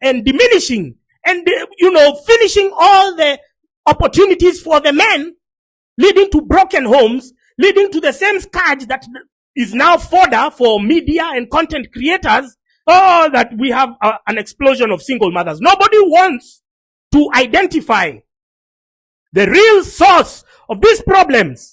and diminishing and, finishing all the opportunities for the men, leading to broken homes, leading to the same scourge that is now fodder for media and content creators, that we have an explosion of single mothers. Nobody wants to identify the real source of these problems.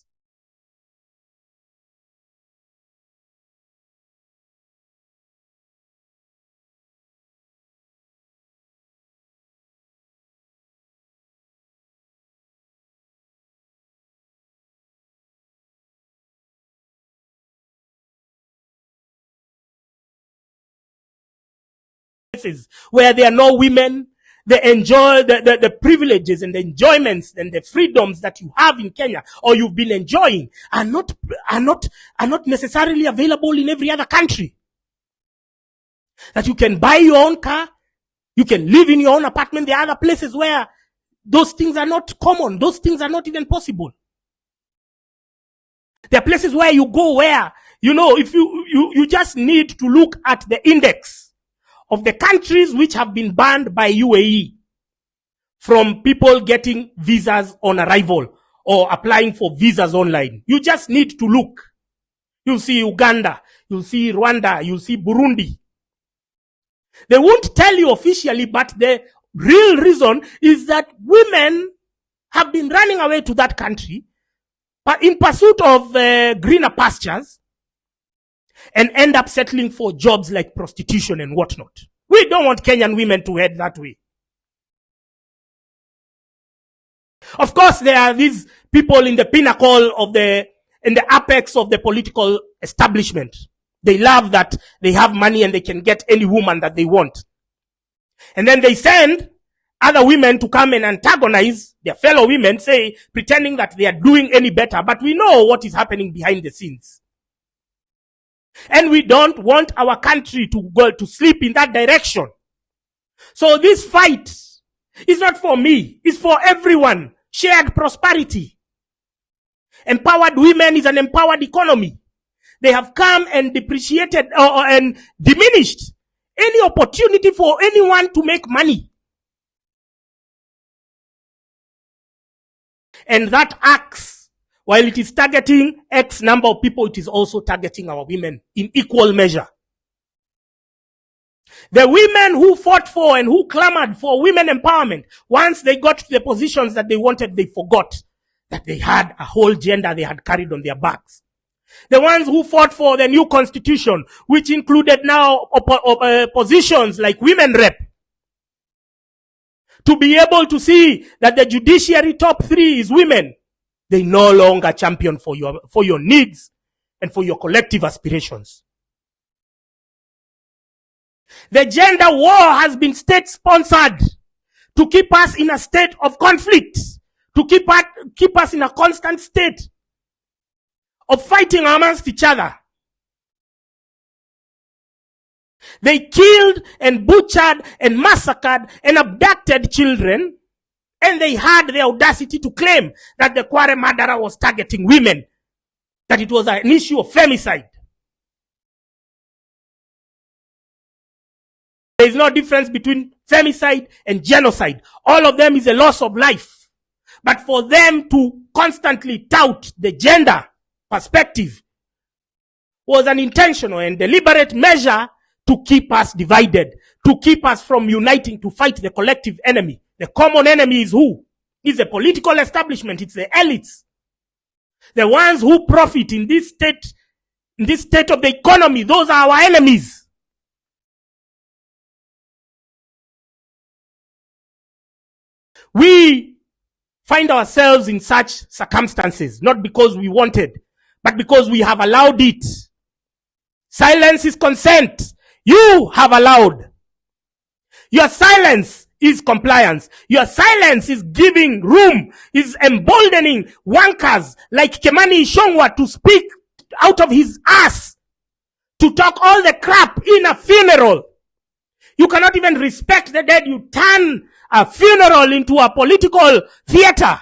Where there are no women, they enjoy the privileges and the enjoyments and the freedoms that you have in Kenya or you've been enjoying are not necessarily available in every other country. That you can buy your own car, you can live in your own apartment. There are other places where those things are not common. Those things are not even possible. There are places where you go where, if you just need to look at the index of the countries which have been banned by UAE from people getting visas on arrival or applying for visas online. You just need to look. You'll see Uganda, you'll see Rwanda, you'll see Burundi. They won't tell you officially, but the real reason is that women have been running away to that country in pursuit of greener pastures, and end up settling for jobs like prostitution and whatnot. We don't want Kenyan women to head that way. Of course, there are these people in the pinnacle in the apex of the political establishment. They love that they have money and they can get any woman that they want. And then they send other women to come and antagonize their fellow women, pretending that they are doing any better. But we know what is happening behind the scenes. And we don't want our country to go to sleep in that direction. So this fight is not for me. It's for everyone. Shared prosperity. Empowered women is an empowered economy. They have come and depreciated and diminished any opportunity for anyone to make money. And that acts, while it is targeting X number of people, it is also targeting our women in equal measure. The women who fought for and who clamored for women empowerment, once they got to the positions that they wanted, they forgot that they had a whole gender they had carried on their backs. The ones who fought for the new constitution, which included now positions like women rep, to be able to see that the judiciary top 3 is women, they no longer champion for your needs and for your collective aspirations. The gender war has been state-sponsored to keep us in a state of conflict, to keep us in a constant state of fighting amongst each other. They killed and butchered and massacred and abducted children. And they had the audacity to claim that the Kware murderer was targeting women, that it was an issue of femicide. There is no difference between femicide and genocide. All of them is a loss of life. But for them to constantly tout the gender perspective was an intentional and deliberate measure to keep us divided, to keep us from uniting to fight the collective enemy. The common enemy is who? It's the political establishment. It's the elites. The ones who profit in this state of the economy. Those are our enemies. We find ourselves in such circumstances, not because we wanted, but because we have allowed it. Silence is consent. You have allowed. Your silence is compliance. Your silence is giving room, is emboldening wankers like Kemani Ishongwa to speak out of his ass, to talk all the crap in a funeral. You cannot even respect the dead. You turn a funeral into a political theater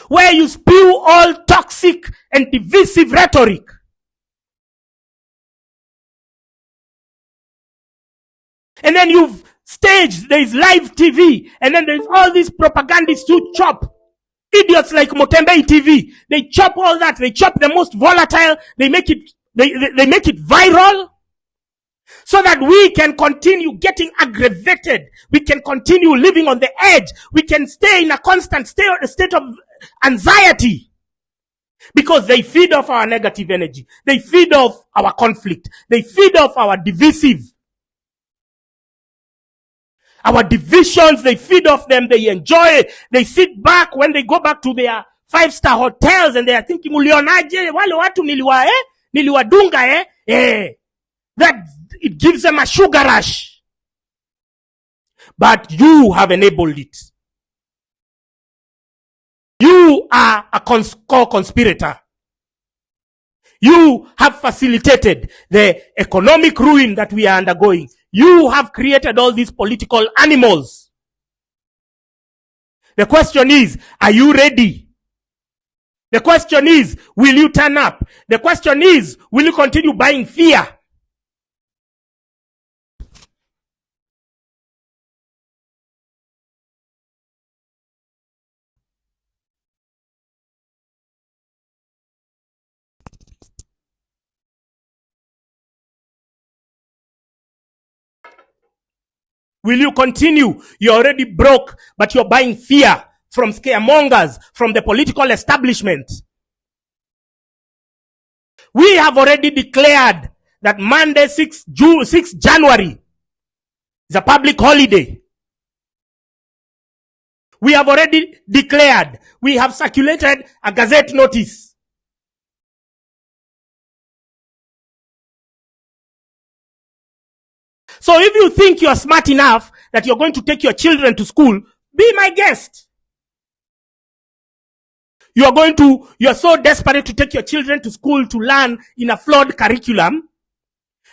where you spew all toxic and divisive rhetoric. And then you've staged, there's live TV, and then there's all these propagandists who chop. Idiots like Motembei TV. They chop all that. They chop the most volatile. They make it viral so that we can continue getting aggravated. We can continue living on the edge. We can stay in a constant state of anxiety because they feed off our negative energy. They feed off our conflict. They feed off our our divisions. They feed off them. They enjoy it. They sit back when they go back to their 5-star hotels and they are thinking, ulionaje, wale watu niliwadunga that it gives them a sugar rush. But you have enabled it. You are a co-conspirator. You have facilitated the economic ruin that we are undergoing. You have created all these political animals. The question is, are you ready? The question is, will you turn up? The question is, will you continue buying fear? Will you continue? You're already broke, but you're buying fear from scaremongers, from the political establishment. We have already declared that Monday, 6 January is a public holiday. We have already declared. We have circulated a gazette notice. So if you think you're smart enough that you're going to take your children to school, be my guest. You're so desperate to take your children to school to learn in a flawed curriculum,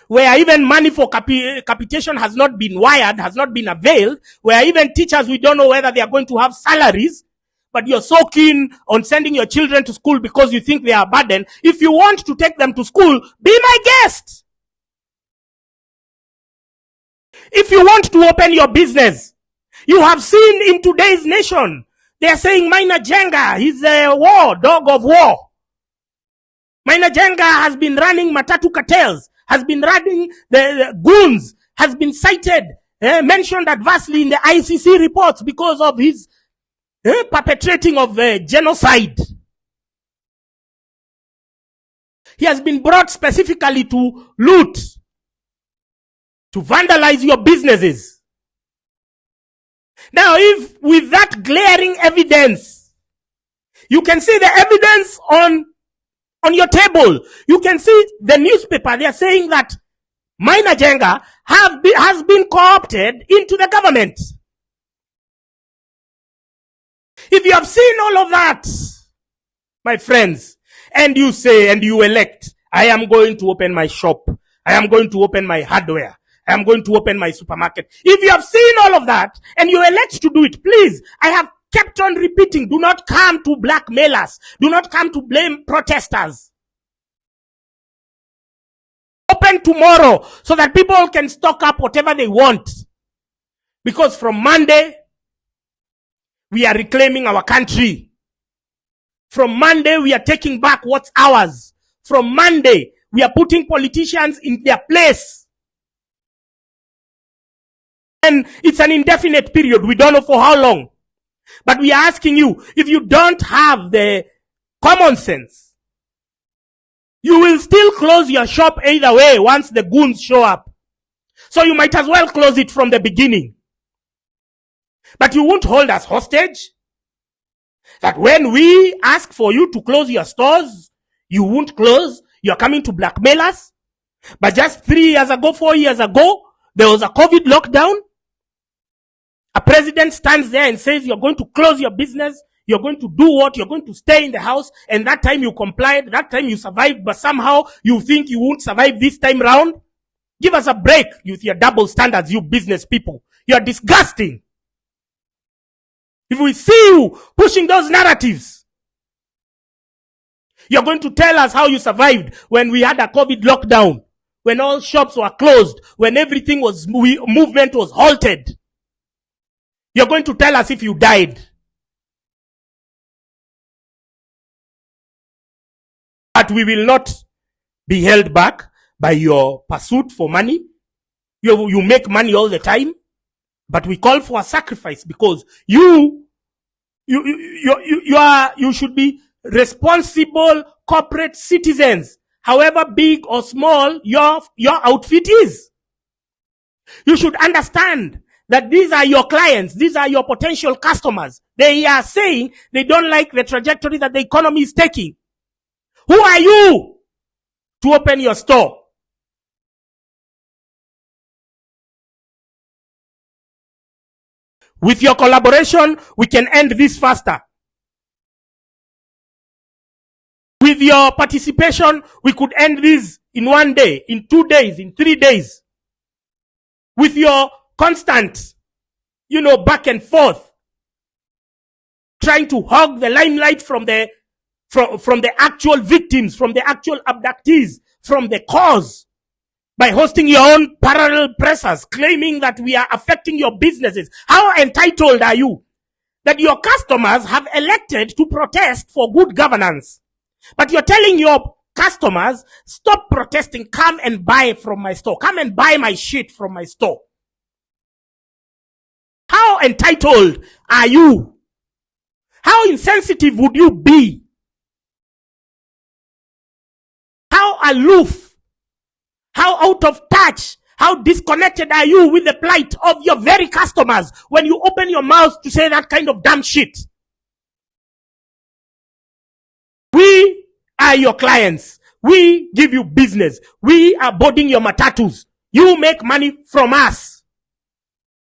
where even money for capitation has not been wired, has not been availed, where even teachers, we don't know whether they are going to have salaries, but you're so keen on sending your children to school because you think they are a burden. If you want to take them to school, be my guest. If you want to open your business, you have seen in today's nation, they are saying Maina Jenga, he's a dog of war. Maina Jenga has been running matatu cartels, has been running the goons, has been cited, mentioned adversely in the ICC reports because of his perpetrating of genocide. He has been brought specifically to loot, to vandalize your businesses. Now, if with that glaring evidence, you can see the evidence on your table. You can see the newspaper. They are saying that Maina Jenga has been co-opted into the government. If you have seen all of that, my friends, and you say and you elect, I am going to open my shop. I am going to open my hardware. I am going to open my supermarket. If you have seen all of that and you elect to do it, please, I have kept on repeating, do not come to blackmail us. Do not come to blame protesters. Open tomorrow so that people can stock up whatever they want. Because from Monday, we are reclaiming our country. From Monday, we are taking back what's ours. From Monday, we are putting politicians in their place. And it's an indefinite period. We don't know for how long. But we are asking you, if you don't have the common sense, you will still close your shop either way once the goons show up. So you might as well close it from the beginning. But you won't hold us hostage. That when we ask for you to close your stores, you won't close. You're coming to blackmail us. But just 3 years ago, 4 years ago, there was a COVID lockdown. A president stands there and says, you're going to close your business. You're going to do what? You're going to stay in the house. And that time you complied. That time you survived. But somehow you think you won't survive this time round. Give us a break with your double standards, you business people. You're disgusting. If we see you pushing those narratives, you're going to tell us how you survived when we had a COVID lockdown. when all shops were closed, when everything was, movement was halted. You're going to tell us if you died. But we will not be held back by your pursuit for money. You make money all the time, but we call for a sacrifice because you should be responsible corporate citizens, however big or small your outfit is. You should understand that these are your clients, these are your potential customers. They are saying they don't like the trajectory that the economy is taking. Who are you to open your store? With your collaboration, we can end this faster. With your participation, we could end this in 1 day, in 2 days, in 3 days. With your constant, back and forth, trying to hog the limelight from the actual victims, from the actual abductees, from the cause, by hosting your own parallel pressers, claiming that we are affecting your businesses. How entitled are you that your customers have elected to protest for good governance? But you're telling your customers, stop protesting, come and buy from my store. Come and buy my shit from my store. How entitled are you? How insensitive would you be? How aloof? How out of touch? How disconnected are you with the plight of your very customers when you open your mouth to say that kind of damn shit? We are your clients. We give you business. We are boarding your matatus. You make money from us.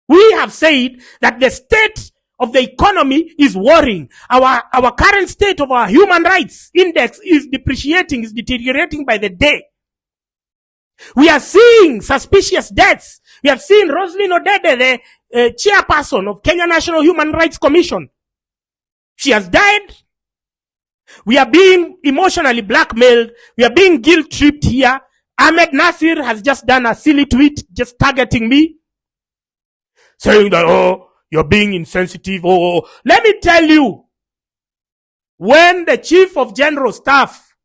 We have said that the state of the economy is worrying. Our current state of our human rights index is depreciating, is deteriorating by the day. We are seeing suspicious deaths. We have seen Roslyn Odede, the chairperson of Kenya National Human Rights Commission. She has died. We are being emotionally blackmailed. We are being guilt-tripped here. Ahmed Nasir has just done a silly tweet just targeting me, saying that, you're being insensitive. Let me tell you, when the Chief of General Staff,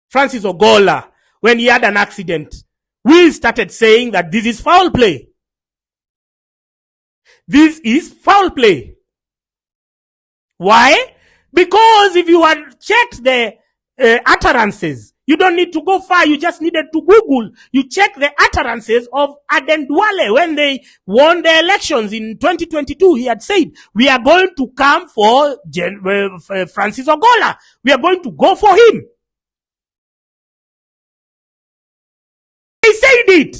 Francis Ogola, when he had an accident, we started saying that this is foul play. This is foul play. Why? Because if you had checked the utterances, you don't need to go far, you just needed to Google. You check the utterances of Aden Duale when they won the elections in 2022. He had said, we are going to come for Francis Ogola. We are going to go for him. He said it.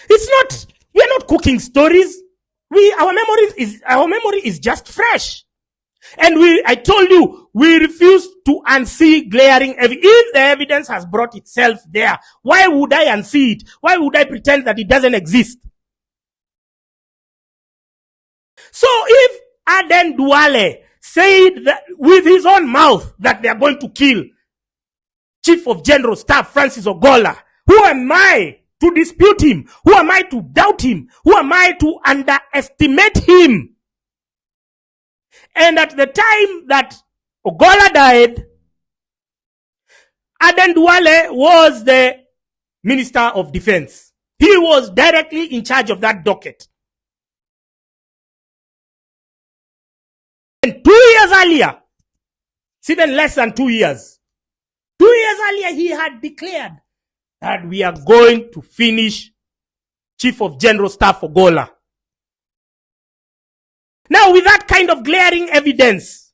It's not, we're not cooking stories. Our memory is just fresh. And I told you, we refuse to unsee glaring evidence. If the evidence has brought itself there, why would I unsee it? Why would I pretend that it doesn't exist? So if Aden Duale said that with his own mouth that they are going to kill Chief of General Staff Francis Ogola, who am I to dispute him? Who am I to doubt him? Who am I to underestimate him? And at the time that Ogola died, Aden Duale was the Minister of Defense. He was directly in charge of that docket. And 2 years earlier, it's even less than 2 years, 2 years earlier, he had declared that we are going to finish Chief of General Staff Ogola. Now, with that kind of glaring evidence,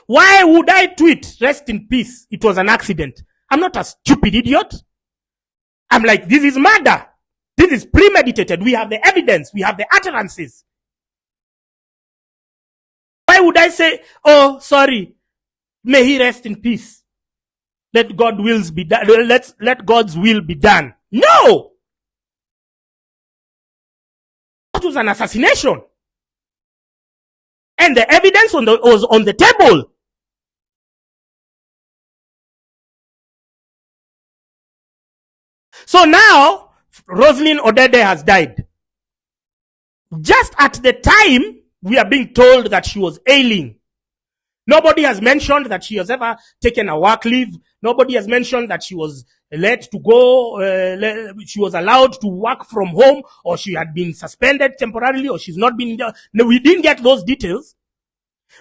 why would I tweet, rest in peace, it was an accident? I'm not a stupid idiot. I'm like, this is murder. This is premeditated. We have the evidence. We have the utterances. Why would I say, oh, sorry, may he rest in peace? Let God's will be done. Let God's will be done. No! That was an assassination. And the evidence was on the table. So now, Rosalind Odede has died. Just at the time, we are being told that she was ailing. Nobody has mentioned that she has ever taken a work leave. Nobody has mentioned that she was let to go, she was allowed to work from home, or she had been suspended temporarily, or she's not been there. No, we didn't get those details.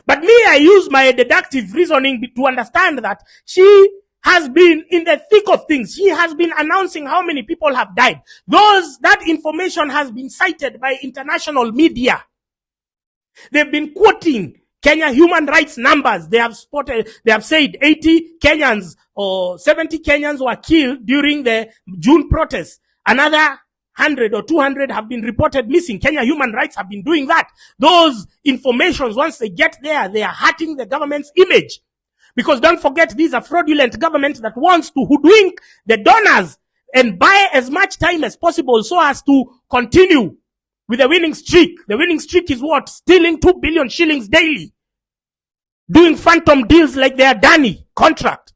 But me, I use my deductive reasoning to understand that she has been in the thick of things. She has been announcing how many people have died. That information has been cited by international media. They've been quoting Kenya human rights numbers. They have said 80 Kenyans or 70 Kenyans were killed during the June protests. Another 100 or 200 have been reported missing. Kenya human rights have been doing that. Those informations, once they get there, they are hurting the government's image. Because don't forget, these are fraudulent government that wants to hoodwink the donors and buy as much time as possible so as to continue with the winning streak. The winning streak is what? Stealing 2 billion shillings daily. Doing phantom deals like their Danny contract.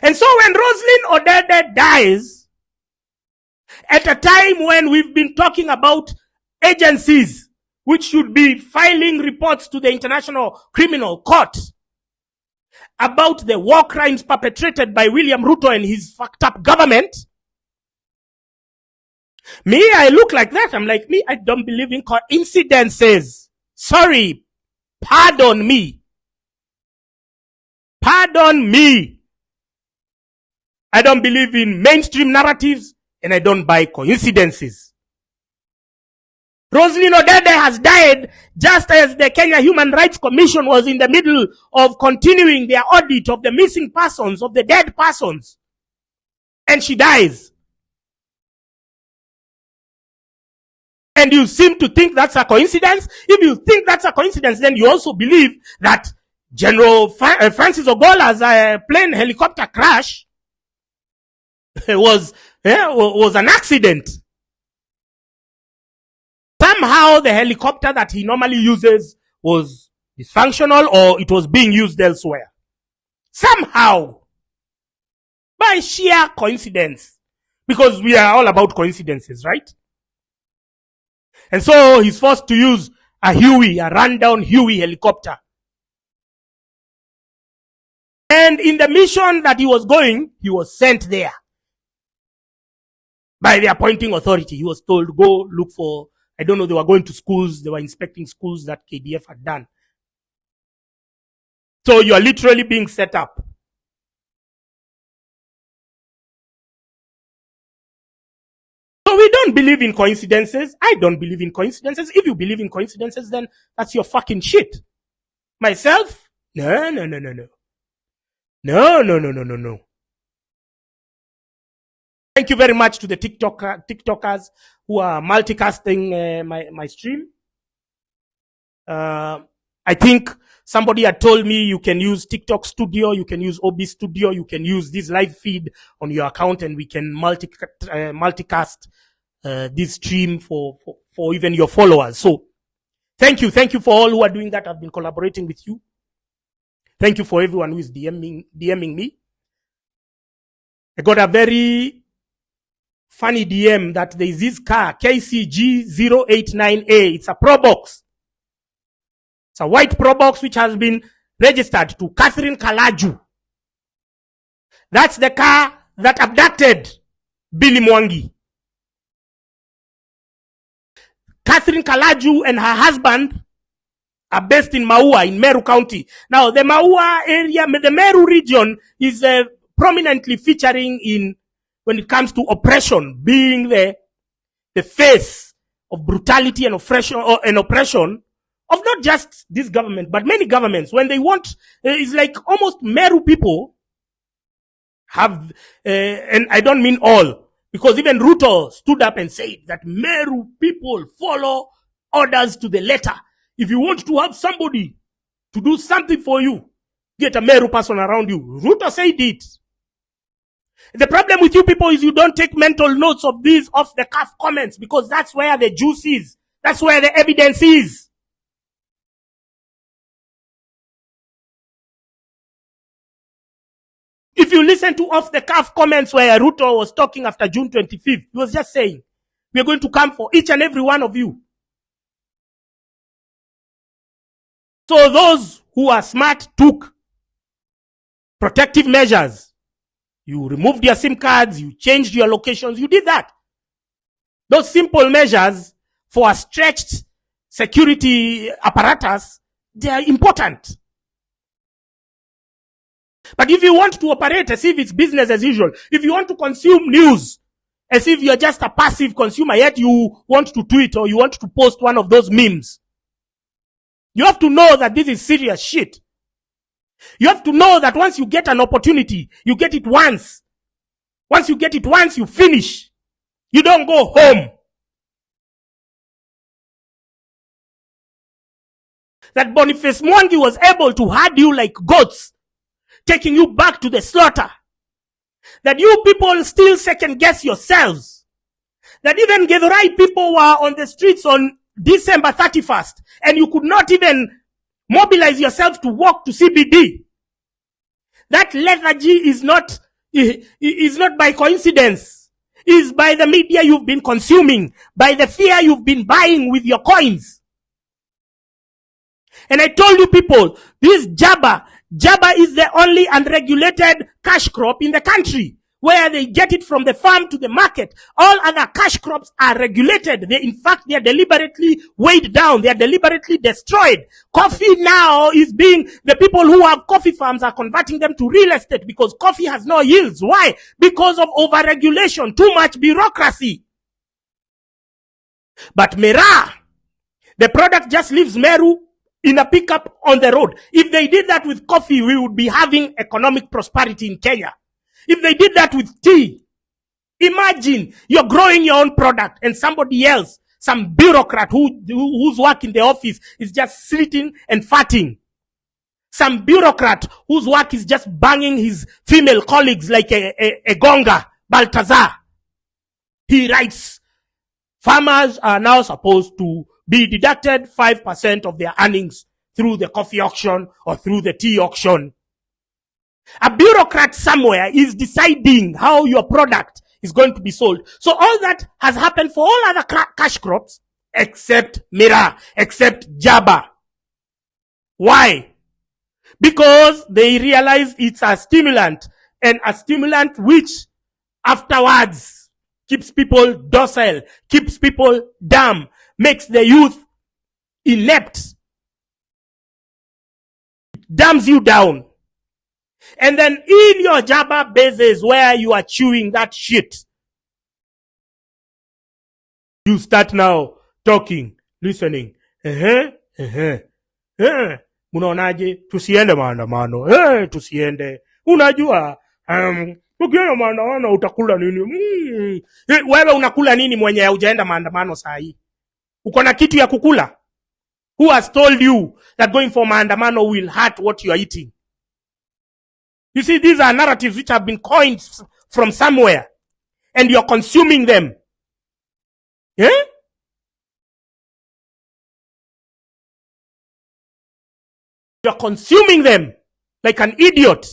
And so when Rosalind Odede dies, at a time when we've been talking about agencies which should be filing reports to the International Criminal Court about the war crimes perpetrated by William Ruto and his fucked up government, me, I look like that. I'm like, me, I don't believe in coincidences. Sorry. Pardon me. Pardon me. I don't believe in mainstream narratives, and I don't buy coincidences. Rosalind Odede has died just as the Kenya Human Rights Commission was in the middle of continuing their audit of the missing persons, of the dead persons. And she dies. And you seem to think that's a coincidence? If you think that's a coincidence, then you also believe that General Francis Ogola's plane helicopter crash was an accident. Somehow the helicopter that he normally uses was dysfunctional, or it was being used elsewhere. Somehow. By sheer coincidence. Because we are all about coincidences, right? And so he's forced to use a rundown Huey helicopter. And in the mission that he was going, he was sent there by the appointing authority. He was told, go look for, I don't know, they were going to schools, they were inspecting schools that KDF had done. So you are literally being set up. So we don't believe in coincidences. I don't believe in coincidences. If you believe in coincidences, then that's your fucking shit. Myself? No. No. Thank you very much to the TikTokers who are multicasting my stream. I think somebody had told me you can use TikTok Studio, you can use OB Studio, you can use this live feed on your account, and we can multicast this stream for even your followers. So thank you for all who are doing that. I've been collaborating with you. Thank you for everyone who is DMing me. I got a very funny DM that there is this car, KCG089A. It's a Pro Box. It's a white Pro Box which has been registered to Catherine Kalaju. That's the car that abducted Billy Mwangi. Catherine Kalaju and her husband are based in Maua in Meru County. Now, the Maua area, the Meru region is prominently featuring in, when it comes to oppression, being the face of brutality and oppression of not just this government, but many governments. When they want, it's like almost Meru people have, and I don't mean all, because even Ruto stood up and said that Meru people follow orders to the letter. If you want to have somebody to do something for you, get a Meru person around you. Ruto said it. The problem with you people is you don't take mental notes of these off-the-cuff comments, because that's where the juice is. That's where the evidence is. If you listen to off-the-cuff comments where Ruto was talking after June 25th, he was just saying, we are going to come for each and every one of you. So those who are smart took protective measures. You removed your SIM cards, you changed your locations, you did that. Those simple measures for a stretched security apparatus, they are important. But if you want to operate as if it's business as usual, if you want to consume news as if you're just a passive consumer, yet you want to tweet or you want to post one of those memes, you have to know that this is serious shit. You have to know that once you get an opportunity, you get it once. Once you get it once, you finish. You don't go home. That Boniface Mwangi was able to herd you like goats, taking you back to the slaughter. That you people still second guess yourselves. That even Githurai people were on the streets on December 31st and you could not even mobilize yourself to walk to CBD. That lethargy is not by coincidence. Is by the media you've been consuming, by the fear you've been buying with your coins. And I told you people, this Jabba is the only unregulated cash crop in the country, where they get it from the farm to the market. All other cash crops are regulated. In fact, they are deliberately weighed down. They are deliberately destroyed. Coffee now the people who have coffee farms are converting them to real estate because coffee has no yields. Why? Because of overregulation, too much bureaucracy. But Mera, the product just leaves Meru in a pickup on the road. If they did that with coffee, we would be having economic prosperity in Kenya. If they did that with tea, imagine you're growing your own product and somebody else, some bureaucrat whose work in the office is just sitting and farting. Some bureaucrat whose work is just banging his female colleagues like a gonga, Baltazar. He writes, farmers are now supposed to be deducted 5% of their earnings through the coffee auction or through the tea auction. A bureaucrat somewhere is deciding how your product is going to be sold. So all that has happened for all other cash crops except Mira, except Jabba. Why? Because they realize it's a stimulant, and a stimulant which afterwards keeps people docile, keeps people dumb, makes the youth inept, dumbs you down. And then in your Jabba bases where you are chewing that shit, you start now talking, listening. Unaonaje tusiende maandamano? Tusiende. Unajua ukienda maandamano utakula nini? Wewe unakula nini mwenye hujaenda maandamano saa hii? Uko na kitu ya kukula? Who has told you that going for maandamano will hurt what you are eating? You see, these are narratives which have been coined from somewhere, and you're consuming them. Yeah? You're consuming them like an idiot.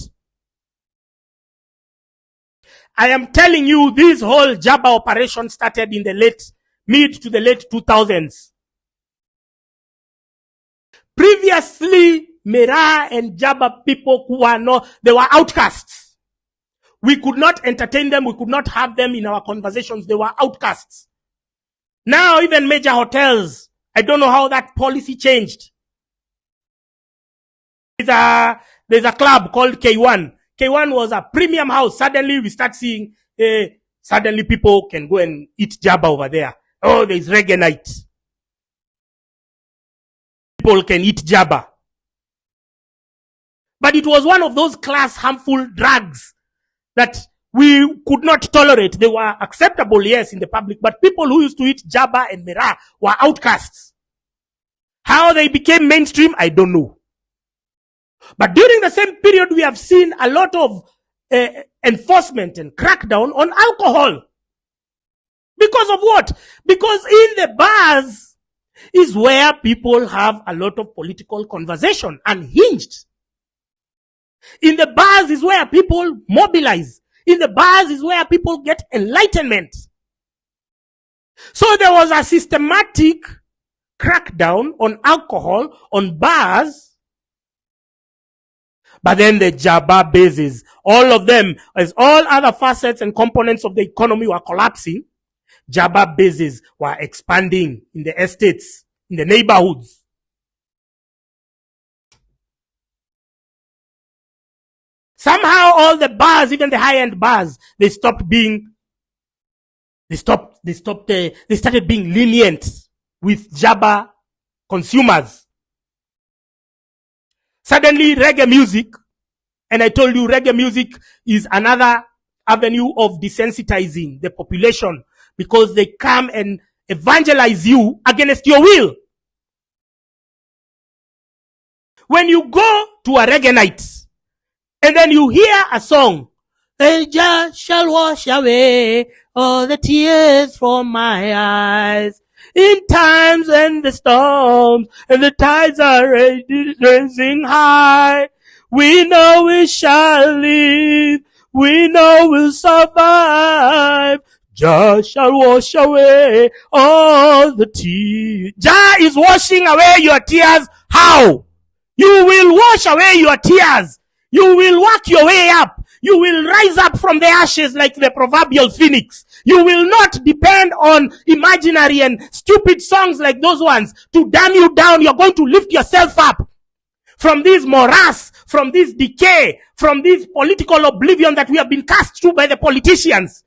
I am telling you, this whole Jabba operation started in the mid to the late 2000s. Previously, Mera and Jabba people they were outcasts. We could not entertain them. We could not have them in our conversations. They were outcasts. Now even major hotels, I don't know how that policy changed. There's a club called K1. K1 was a premium house. Suddenly we start seeing, suddenly people can go and eat Jabba over there. Oh, there's reggae night. People can eat Jabba. But it was one of those class harmful drugs that we could not tolerate. They were acceptable, yes, in the public, but people who used to eat Jabba and Mera were outcasts. How they became mainstream, I don't know. But during the same period, we have seen a lot of enforcement and crackdown on alcohol. Because of what? Because in the bars is where people have a lot of political conversation, unhinged. In the bars is where people mobilize. In the bars is where people get enlightenment. So there was a systematic crackdown on alcohol, on bars. But then the Jabba bases, all of them, as all other facets and components of the economy were collapsing, Jabba bases were expanding in the estates, in the neighborhoods. Somehow all the bars, even the high-end bars, they started being lenient with Jabba consumers. Suddenly reggae music, and I told you reggae music is another avenue of desensitizing the population because they come and evangelize you against your will. When you go to a reggae night, and then you hear a song, Jah shall wash away all the tears from my eyes. In times and the storms and the tides are rising high, we know we shall live, we know we'll survive. Jah shall wash away all the tears. Jah is washing away your tears. How? You will wash away your tears. You will work your way up. You will rise up from the ashes like the proverbial phoenix. You will not depend on imaginary and stupid songs like those ones to damn you down. You're going to lift yourself up from this morass, from this decay, from this political oblivion that we have been cast to by the politicians.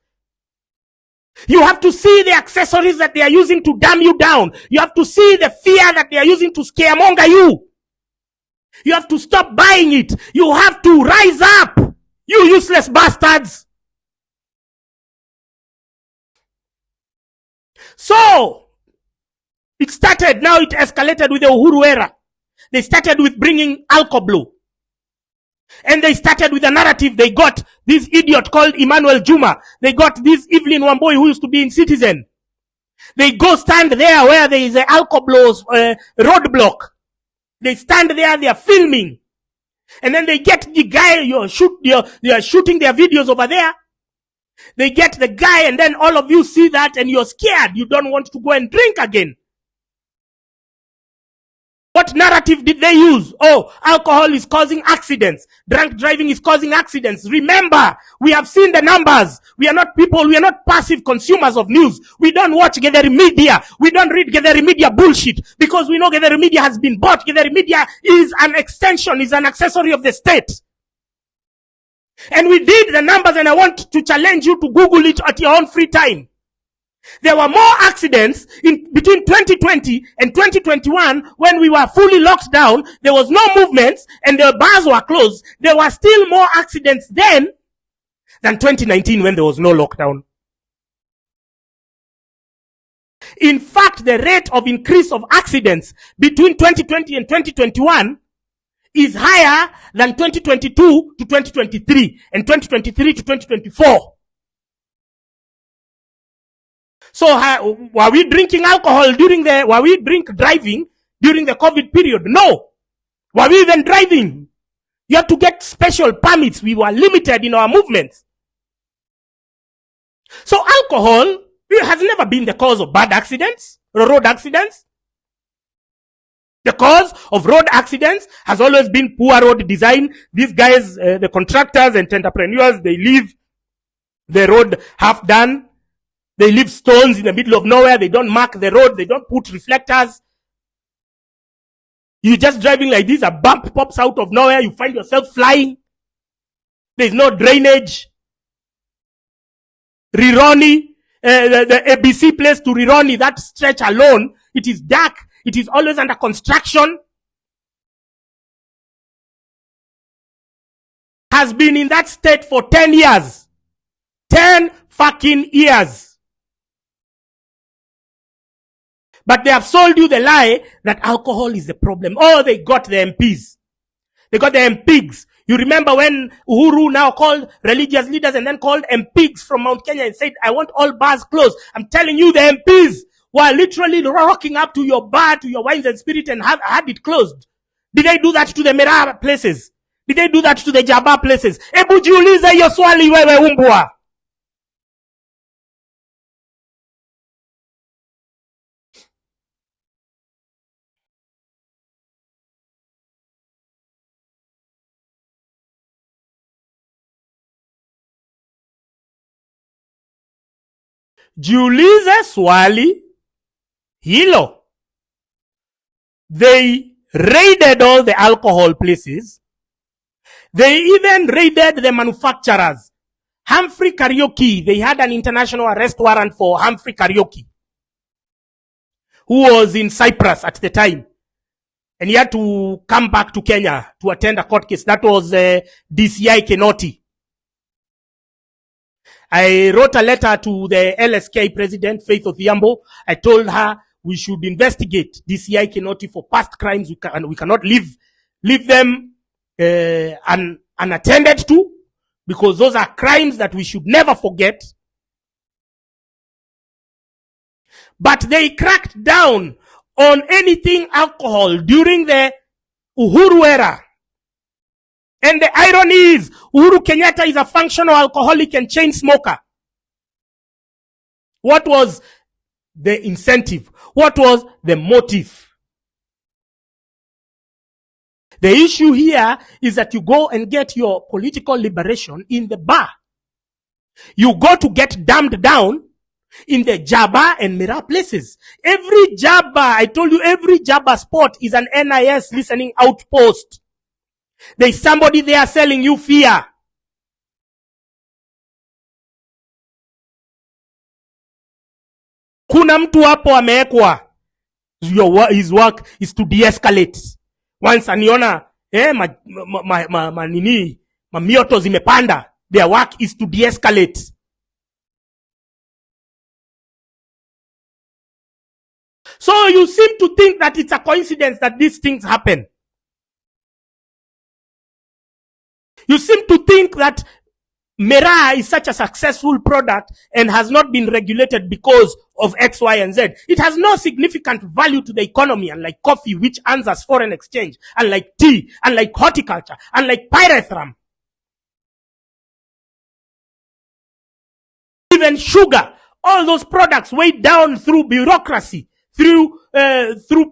You have to see the accessories that they are using to damn you down. You have to see the fear that they are using to scaremonger you. You have to stop buying it. You have to rise up, you useless bastards. So, it started, now it escalated with the Uhuru era. They started with bringing alcohol. And they started with a narrative. They got this idiot called Emmanuel Juma. They got this Evelyn Wamboi who used to be in Citizen. They go stand there where there is an alcohol roadblock. They stand there, they are filming. And then they get the guy, they are shooting their videos over there. They get the guy and then all of you see that and you're scared. You don't want to go and drink again. What narrative did they use? Oh, alcohol is causing accidents. Drunk driving is causing accidents. Remember, we have seen the numbers. We are not people, we are not passive consumers of news. We don't watch Gathering Media. We don't read Gathering Media bullshit because we know Gathering Media has been bought. Gathering Media is an extension, is an accessory of the state. And we did the numbers and I want to challenge you to Google it at your own free time. There were more accidents in between 2020 and 2021 when we were fully locked down. There was no movements and the bars were closed. There were still more accidents then than 2019 when there was no lockdown. In fact, the rate of increase of accidents between 2020 and 2021 is higher than 2022 to 2023 and 2023 to 2024. So were we drinking alcohol were we driving during the COVID period? No. Were we even driving? You had to get special permits. We were limited in our movements. So alcohol has never been the cause of bad accidents, road accidents. The cause of road accidents has always been poor road design. These guys, the contractors and entrepreneurs, they leave the road half done. They leave stones in the middle of nowhere. They don't mark the road. They don't put reflectors. You're just driving like this. A bump pops out of nowhere. You find yourself flying. There's no drainage. Rironi, the ABC place to Rironi, that stretch alone, it is dark. It is always under construction. Has been in that state for 10 years. 10 fucking years. But they have sold you the lie that alcohol is the problem. Oh, they got the MPs. They got the MPs. You remember when Uhuru now called religious leaders and then called MPs from Mount Kenya and said, I want all bars closed. I'm telling you, the MPs were literally rocking up to your bar, to your wines and spirit and had it closed. Did they do that to the Mera places? Did they do that to the Jaba places? Ebu jiulize hiyo swali wewe umbwa. Jiulize swali hilo. They raided all the alcohol places. They even raided the manufacturers. Humphrey Karaoke, they had an international arrest warrant for Humphrey Karaoke, who was in Cyprus at the time. And he had to come back to Kenya to attend a court case. That was DCI Kenoti. I wrote a letter to the LSK president, Faith Odhiambo. I told her we should investigate DCI Kenoti for past crimes. We cannot leave them unattended to, because those are crimes that we should never forget. But they cracked down on anything alcohol during the Uhuru era. And the irony is, Uhuru Kenyatta is a functional alcoholic and chain smoker. What was the incentive? What was the motive? The issue here is that you go and get your political liberation in the bar. You go to get dumbed down in the Jaba and Mira places. Every Jaba, I told you, every Jaba spot is an NIS listening outpost. There's somebody there selling you fear. Kuna mtu hapo amewekwa. His work is to de-escalate. Once aniona mamioto zimepanda, their work is to de-escalate. So you seem to think that it's a coincidence that these things happen. You seem to think that Mera is such a successful product and has not been regulated because of X, Y, and Z. It has no significant value to the economy, unlike coffee, which earns us foreign exchange, unlike tea, unlike horticulture, unlike pyrethrum. Even sugar, all those products weighed down through bureaucracy, through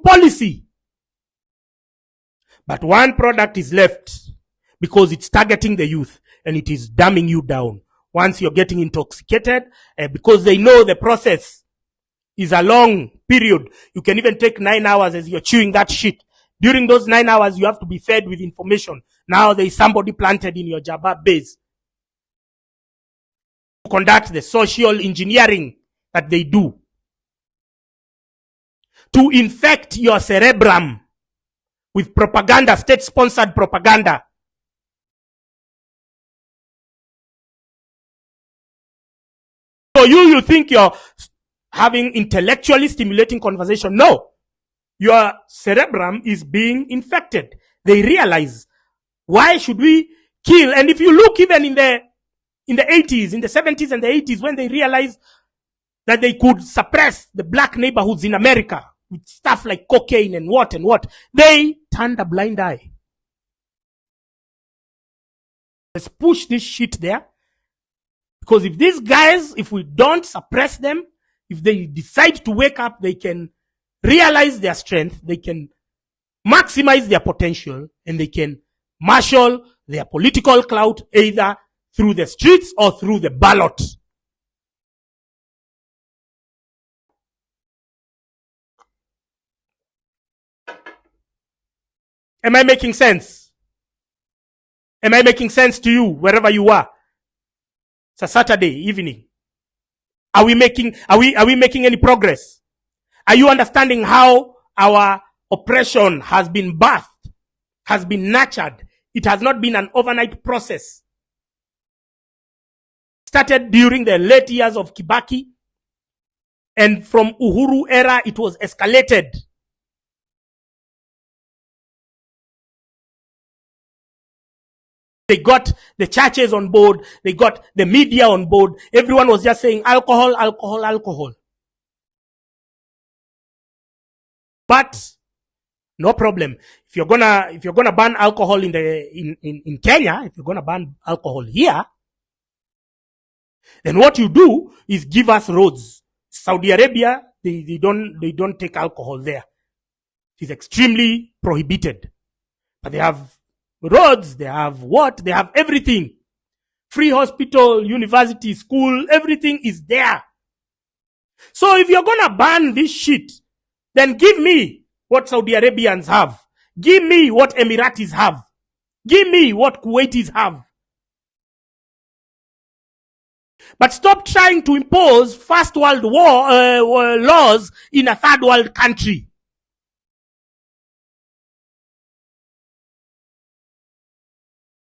policy. But one product is left because it's targeting the youth and it is dumbing you down. Once you're getting intoxicated, because they know the process is a long period. You can even take 9 hours as you're chewing that shit. During those 9 hours, you have to be fed with information. Now there is somebody planted in your Jaba base to conduct the social engineering that they do, to infect your cerebrum with propaganda, state-sponsored propaganda. So you think you're having intellectually stimulating conversation. No. Your cerebrum is being infected. They realize, why should we kill? And if you look even in the 80s, in the 70s and the 80s, when they realized that they could suppress the black neighborhoods in America with stuff like cocaine and what, they turned a blind eye. Let's push this shit there. Because if these guys, if we don't suppress them, if they decide to wake up, they can realize their strength, they can maximize their potential, and they can marshal their political clout either through the streets or through the ballot. Am I making sense? Am I making sense to you wherever you are? It's a Saturday evening. Are we making any progress? Are you understanding how our oppression has been birthed, has been nurtured? It has not been an overnight process. Started during the late years of Kibaki, and from Uhuru era, it was escalated. They got the churches on board. They got the media on board. Everyone was just saying alcohol, alcohol, alcohol. But No problem. If you're gonna ban alcohol in Kenya, if you're gonna ban alcohol here, then what you do is give us roads. Saudi Arabia, they don't take alcohol there. It's extremely prohibited. But they have roads, they have what? They have everything. Free hospital, university, school, everything is there. So if you're gonna ban this shit, then give me what Saudi Arabians have. Give me what Emiratis have. Give me what Kuwaitis have. But stop trying to impose first world war laws in a third world country.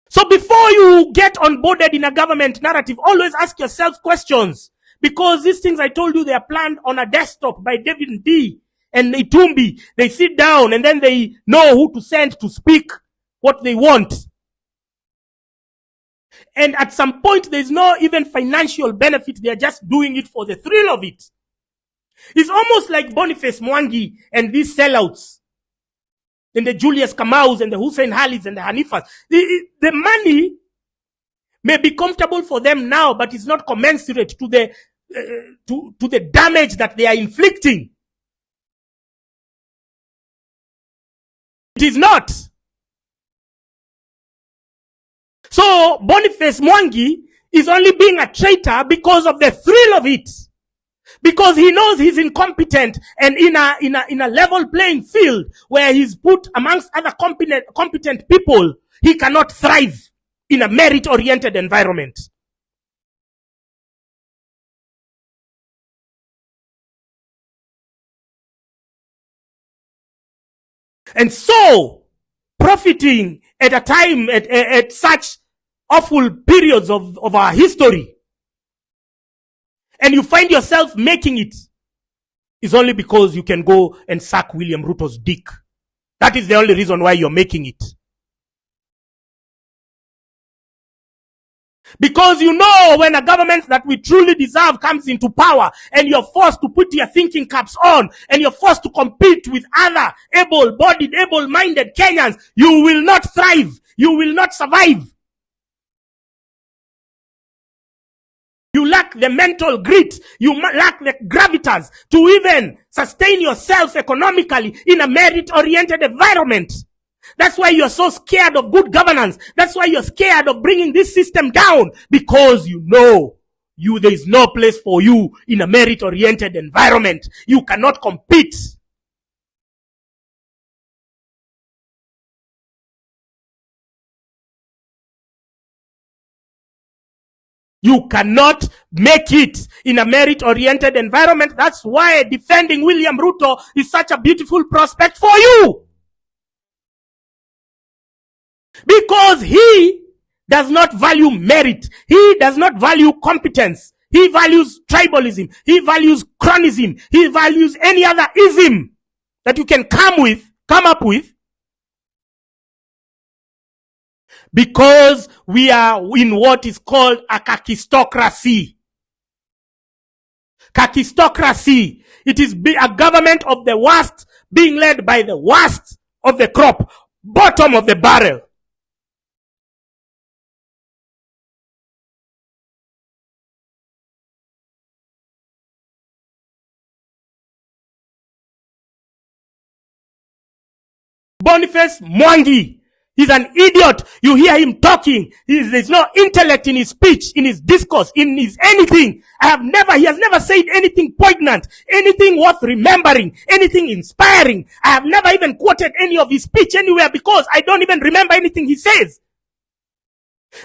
So before you get onboarded in a government narrative, always ask yourself questions. Because these things I told you, they are planned on a desktop by David D. and Itumbi. They sit down and then they know who to send to speak what they want. And at some point, there's no even financial benefit. They're just doing it for the thrill of it. It's almost like Boniface Mwangi and these sellouts. And the Julius Kamaus and the Hussein Halis and the Hanifas. The money may be comfortable for them now, but it's not commensurate to the damage that they are inflicting. It is not. So Boniface Mwangi is only being a traitor because of the thrill of it. Because he knows he's incompetent, and in a level playing field where he's put amongst other competent people, he cannot thrive in a merit-oriented environment. And so, profiting at a time, at such awful periods of our history, and you find yourself making it, is only because you can go and suck William Ruto's dick. That is the only reason why you're making it. Because you know when a government that we truly deserve comes into power and you're forced to put your thinking caps on and you're forced to compete with other able-bodied, able-minded Kenyans, you will not thrive. You will not survive. You lack the mental grit. You lack the gravitas to even sustain yourself economically in a merit-oriented environment. That's why you're so scared of good governance. That's why you're scared of bringing this system down, because you know there is no place for you in a merit-oriented environment. You cannot compete. You cannot make it in a merit-oriented environment. That's why defending William Ruto is such a beautiful prospect for you. Because he does not value merit. He does not value competence. He values tribalism. He values chronism. He values any other ism that you can come up with. Because we are in what is called a kakistocracy. Kakistocracy. It is a government of the worst being led by the worst of the crop, bottom of the barrel. Boniface Mwangi. He's an idiot. You hear him talking. There's no intellect in his speech, in his discourse, in his anything. He has never said anything poignant, anything worth remembering, anything inspiring. I have never even quoted any of his speech anywhere because I don't even remember anything he says.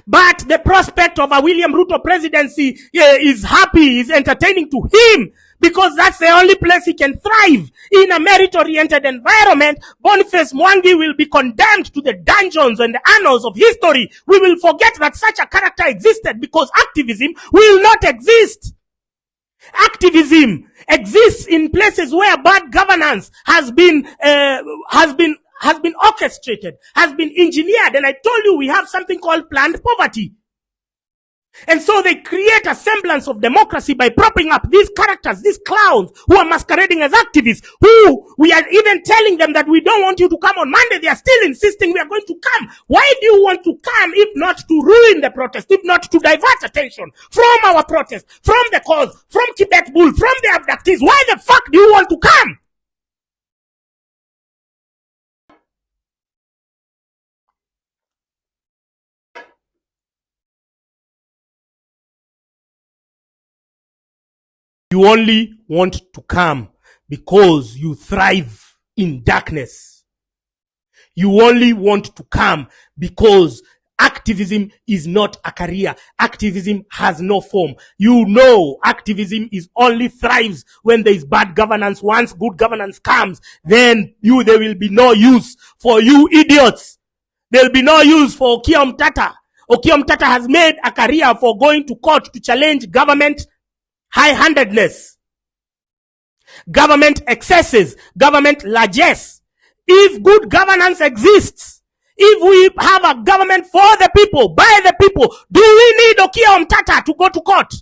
But the prospect of a William Ruto presidency is happy, is entertaining to him, because that's the only place he can thrive. In a merit-oriented environment, Boniface Mwangi will be condemned to the dungeons and the annals of history. We will forget that such a character existed, because activism will not exist. Activism exists in places where bad governance has been orchestrated, has been engineered. And I told you we have something called planned poverty. And so they create a semblance of democracy by propping up these characters, these clowns who are masquerading as activists, who we are even telling them that we don't want you to come on Monday. They are still insisting we are going to come. Why do you want to come if not to ruin the protest, if not to divert attention from our protest, from the cause, from Quebec Bull, from the abductees? Why the fuck do you want to come? You only want to come because you thrive in darkness. You only want to come because activism is not a career. Activism has no form. You know, activism is only thrives when there is bad governance. Once good governance comes, then there will be no use for you idiots. There will be no use for Okiya Omtatah. Okiya Omtatah has made a career for going to court to challenge government high-handedness, government excesses, government largesse. If good governance exists, if we have a government for the people, by the people, do we need Okiya Omtatah to go to court?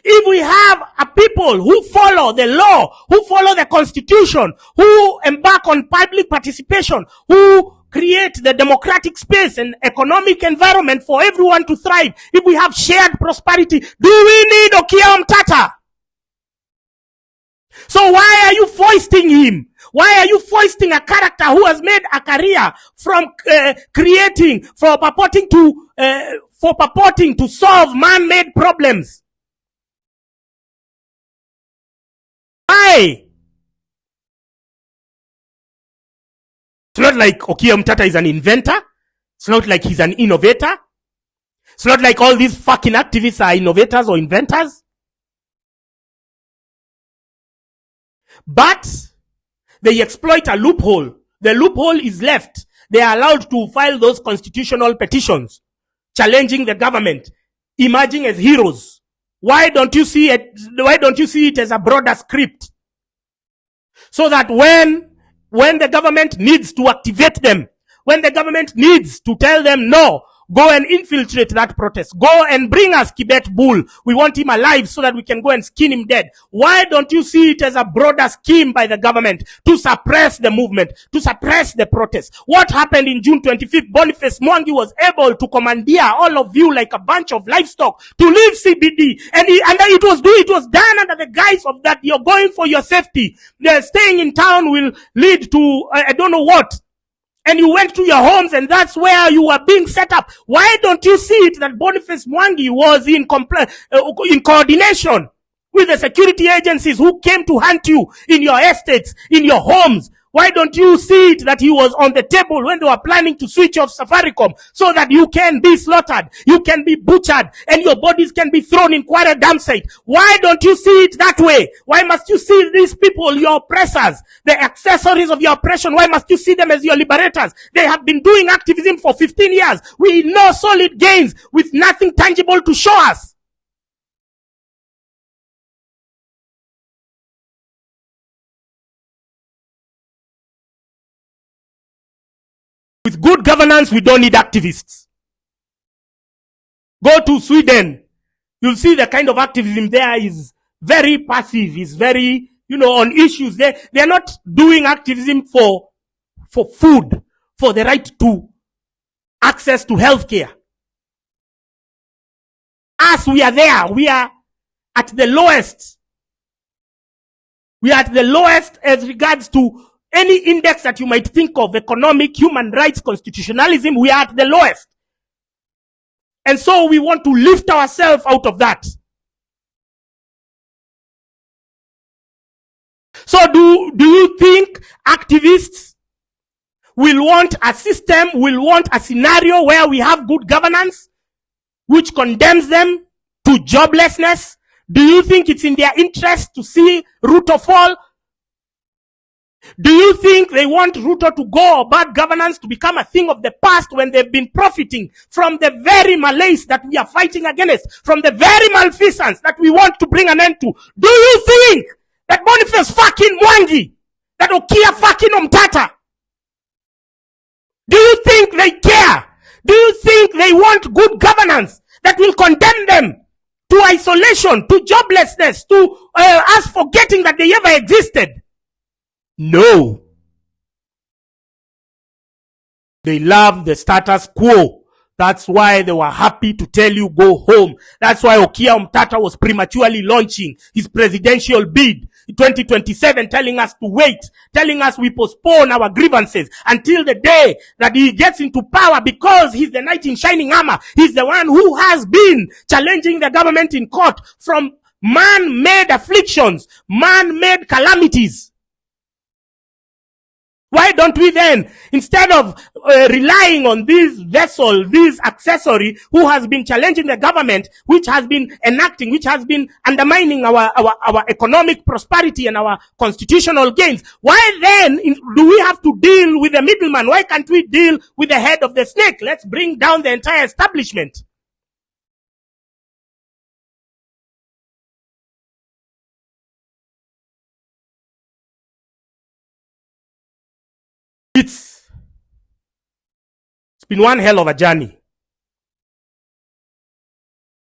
If we have a people who follow the law, who follow the constitution, who embark on public participation, who create the democratic space and economic environment for everyone to thrive, if we have shared prosperity, do we need Okiya Omtatah? So why are you foisting him? Why are you foisting a character who has made a career from purporting to solve man-made problems? Why? It's not like Okiya Omtatah is an inventor. It's not like he's an innovator. It's not like all these fucking activists are innovators or inventors. But they exploit a loophole. The loophole is left. They are allowed to file those constitutional petitions challenging the government, emerging as heroes. Why don't you see it? Why don't you see it as a broader script? So that when the government needs to activate them, when the government needs to tell them, no, go and infiltrate that protest, go and bring us Quebec Bull, we want him alive so that we can go and skin him dead. Why don't you see it as a broader scheme by the government to suppress the movement, to suppress the protest? What happened in June 25th? Boniface Mwangi was able to commandeer all of you like a bunch of livestock to leave CBD, and it was done under the guise of that you're going for your safety. Staying in town will lead to I don't know what. And you went to your homes, and that's where you were being set up. Why don't you see it that Boniface Mwangi was in coordination with the security agencies who came to hunt you in your estates, in your homes? Why don't you see it that he was on the table when they were planning to switch off Safaricom so that you can be slaughtered, you can be butchered, and your bodies can be thrown in Quarry Dam site? Why don't you see it that way? Why must you see these people, your oppressors, the accessories of your oppression? Why must you see them as your liberators? They have been doing activism for 15 years. We know solid gains with nothing tangible to show us. With good governance, we don't need activists. Go to Sweden. You'll see the kind of activism there is very passive, is very, on issues. They're not doing activism for food, for the right to access to healthcare. Us, we are there. We are at the lowest. We are at the lowest as regards to any index that you might think of, economic, human rights, constitutionalism. We are at the lowest. And so we want to lift ourselves out of that. So do you think activists will want a system, will want a scenario where we have good governance, which condemns them to joblessness? Do you think it's in their interest to see Ruto fall? Do you think they want Ruto to go, or bad governance to become a thing of the past when they've been profiting from the very malaise that we are fighting against, from the very malfeasance that we want to bring an end to? Do you think that Boniface fucking Mwangi, that Okiya fucking Omtatah, do you think they care? Do you think they want good governance? that will condemn them to isolation, to joblessness, to us forgetting that they ever existed. No. They love the status quo. That's why they were happy to tell you go home. That's why Okia Omtata was prematurely launching his presidential bid in 2027, telling us to wait, telling us we postpone our grievances until the day that he gets into power, because he's the knight in shining armor. He's the one who has been challenging the government in court from man-made afflictions, man-made calamities. Why don't we then, instead of relying on this vessel, this accessory who has been challenging the government, which has been enacting, which has been undermining our economic prosperity and our constitutional gains, why then do we have to deal with the middleman? Why can't we deal with the head of the snake? Let's bring down the entire establishment. It's been one hell of a journey.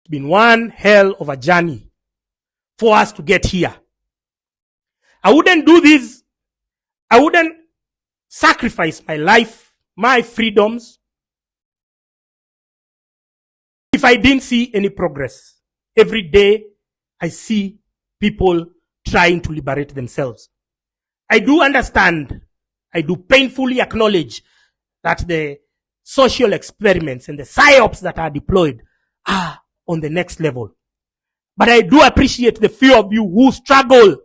It's been one hell of a journey for us to get here. I wouldn't do this. I wouldn't sacrifice my life, my freedoms, if I didn't see any progress. Every day I see people trying to liberate themselves. I do understand, I do painfully acknowledge that the social experiments and the psyops that are deployed are on the next level. But I do appreciate the few of you who struggle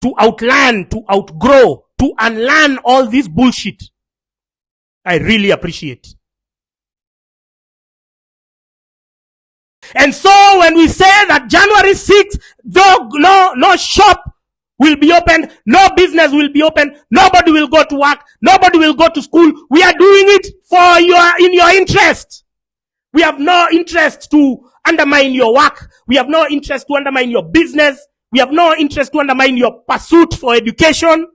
to outlearn, to outgrow, to unlearn all this bullshit. I really appreciate. And so when we say that January 6th, no shop will be open, no business will be open, nobody will go to work, nobody will go to school, we are doing it in your interest. We have no interest to undermine your work. We have no interest to undermine your business. We have no interest to undermine your pursuit for education.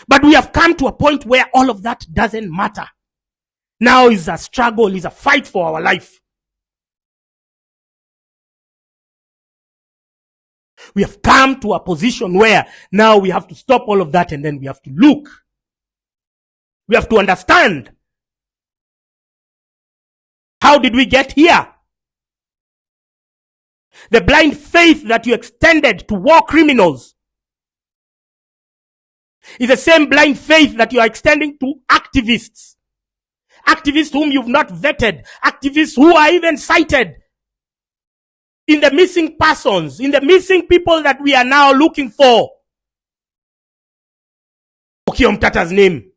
But we have come to a point where all of that doesn't matter. Now is a struggle, is a fight for our life. We have come to a position where now we have to stop all of that, and then we have to look. We have to understand. How did we get here? The blind faith that you extended to war criminals is the same blind faith that you are extending to activists. Activists whom you've not vetted. Activists who are even cited in the missing persons, in the missing people that we are now looking for. Okia Omtata's name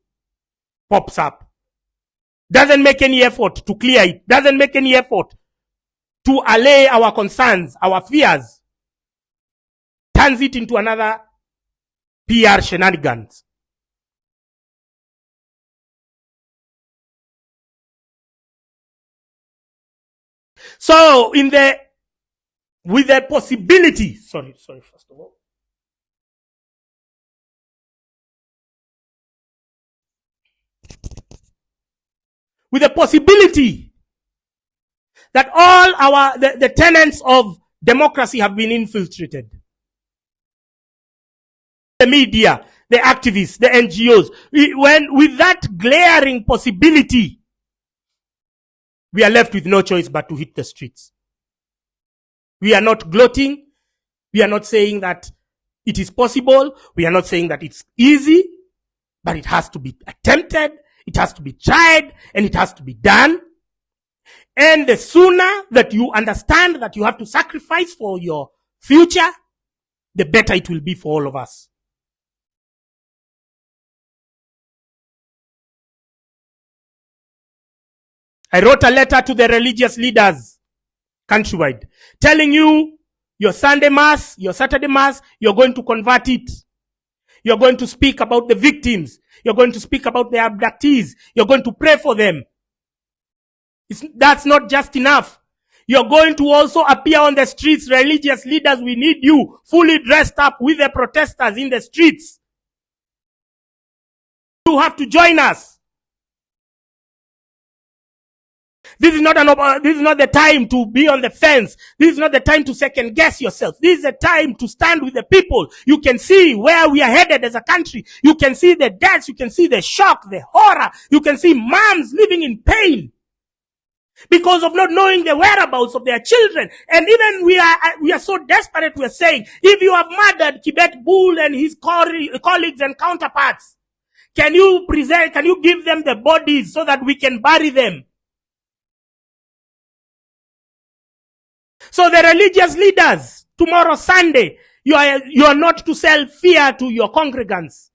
pops up. Doesn't make any effort to clear it. Doesn't make any effort to allay our concerns, our fears. Turns it into another PR shenanigans. So with the possibility, sorry, first of all. With the possibility that all the tenets of democracy have been infiltrated. The media, the activists, the NGOs. With that glaring possibility, we are left with no choice but to hit the streets. We are not gloating. We are not saying that it is possible. We are not saying that it's easy, but it has to be attempted. It has to be tried, and it has to be done. And the sooner that you understand that you have to sacrifice for your future, the better it will be for all of us. I wrote a letter to the religious leaders countrywide, telling you your Sunday Mass, your Saturday Mass, you're going to convert it. You're going to speak about the victims. You're going to speak about the abductees. You're going to pray for them. That's not just enough. You're going to also appear on the streets. Religious leaders, we need you fully dressed up with the protesters in the streets. You have to join us. This is not the time to be on the fence. This is not the time to second guess yourself. This is a time to stand with the people. You can see where we are headed as a country. You can see the deaths. You can see the shock, the horror. You can see moms living in pain because of not knowing the whereabouts of their children. And even we are so desperate, we are saying, if you have murdered Kibet Bull and his colleagues and counterparts, can you give them the bodies so that we can bury them? So the religious leaders, tomorrow Sunday, you are not to sell fear to your congregants.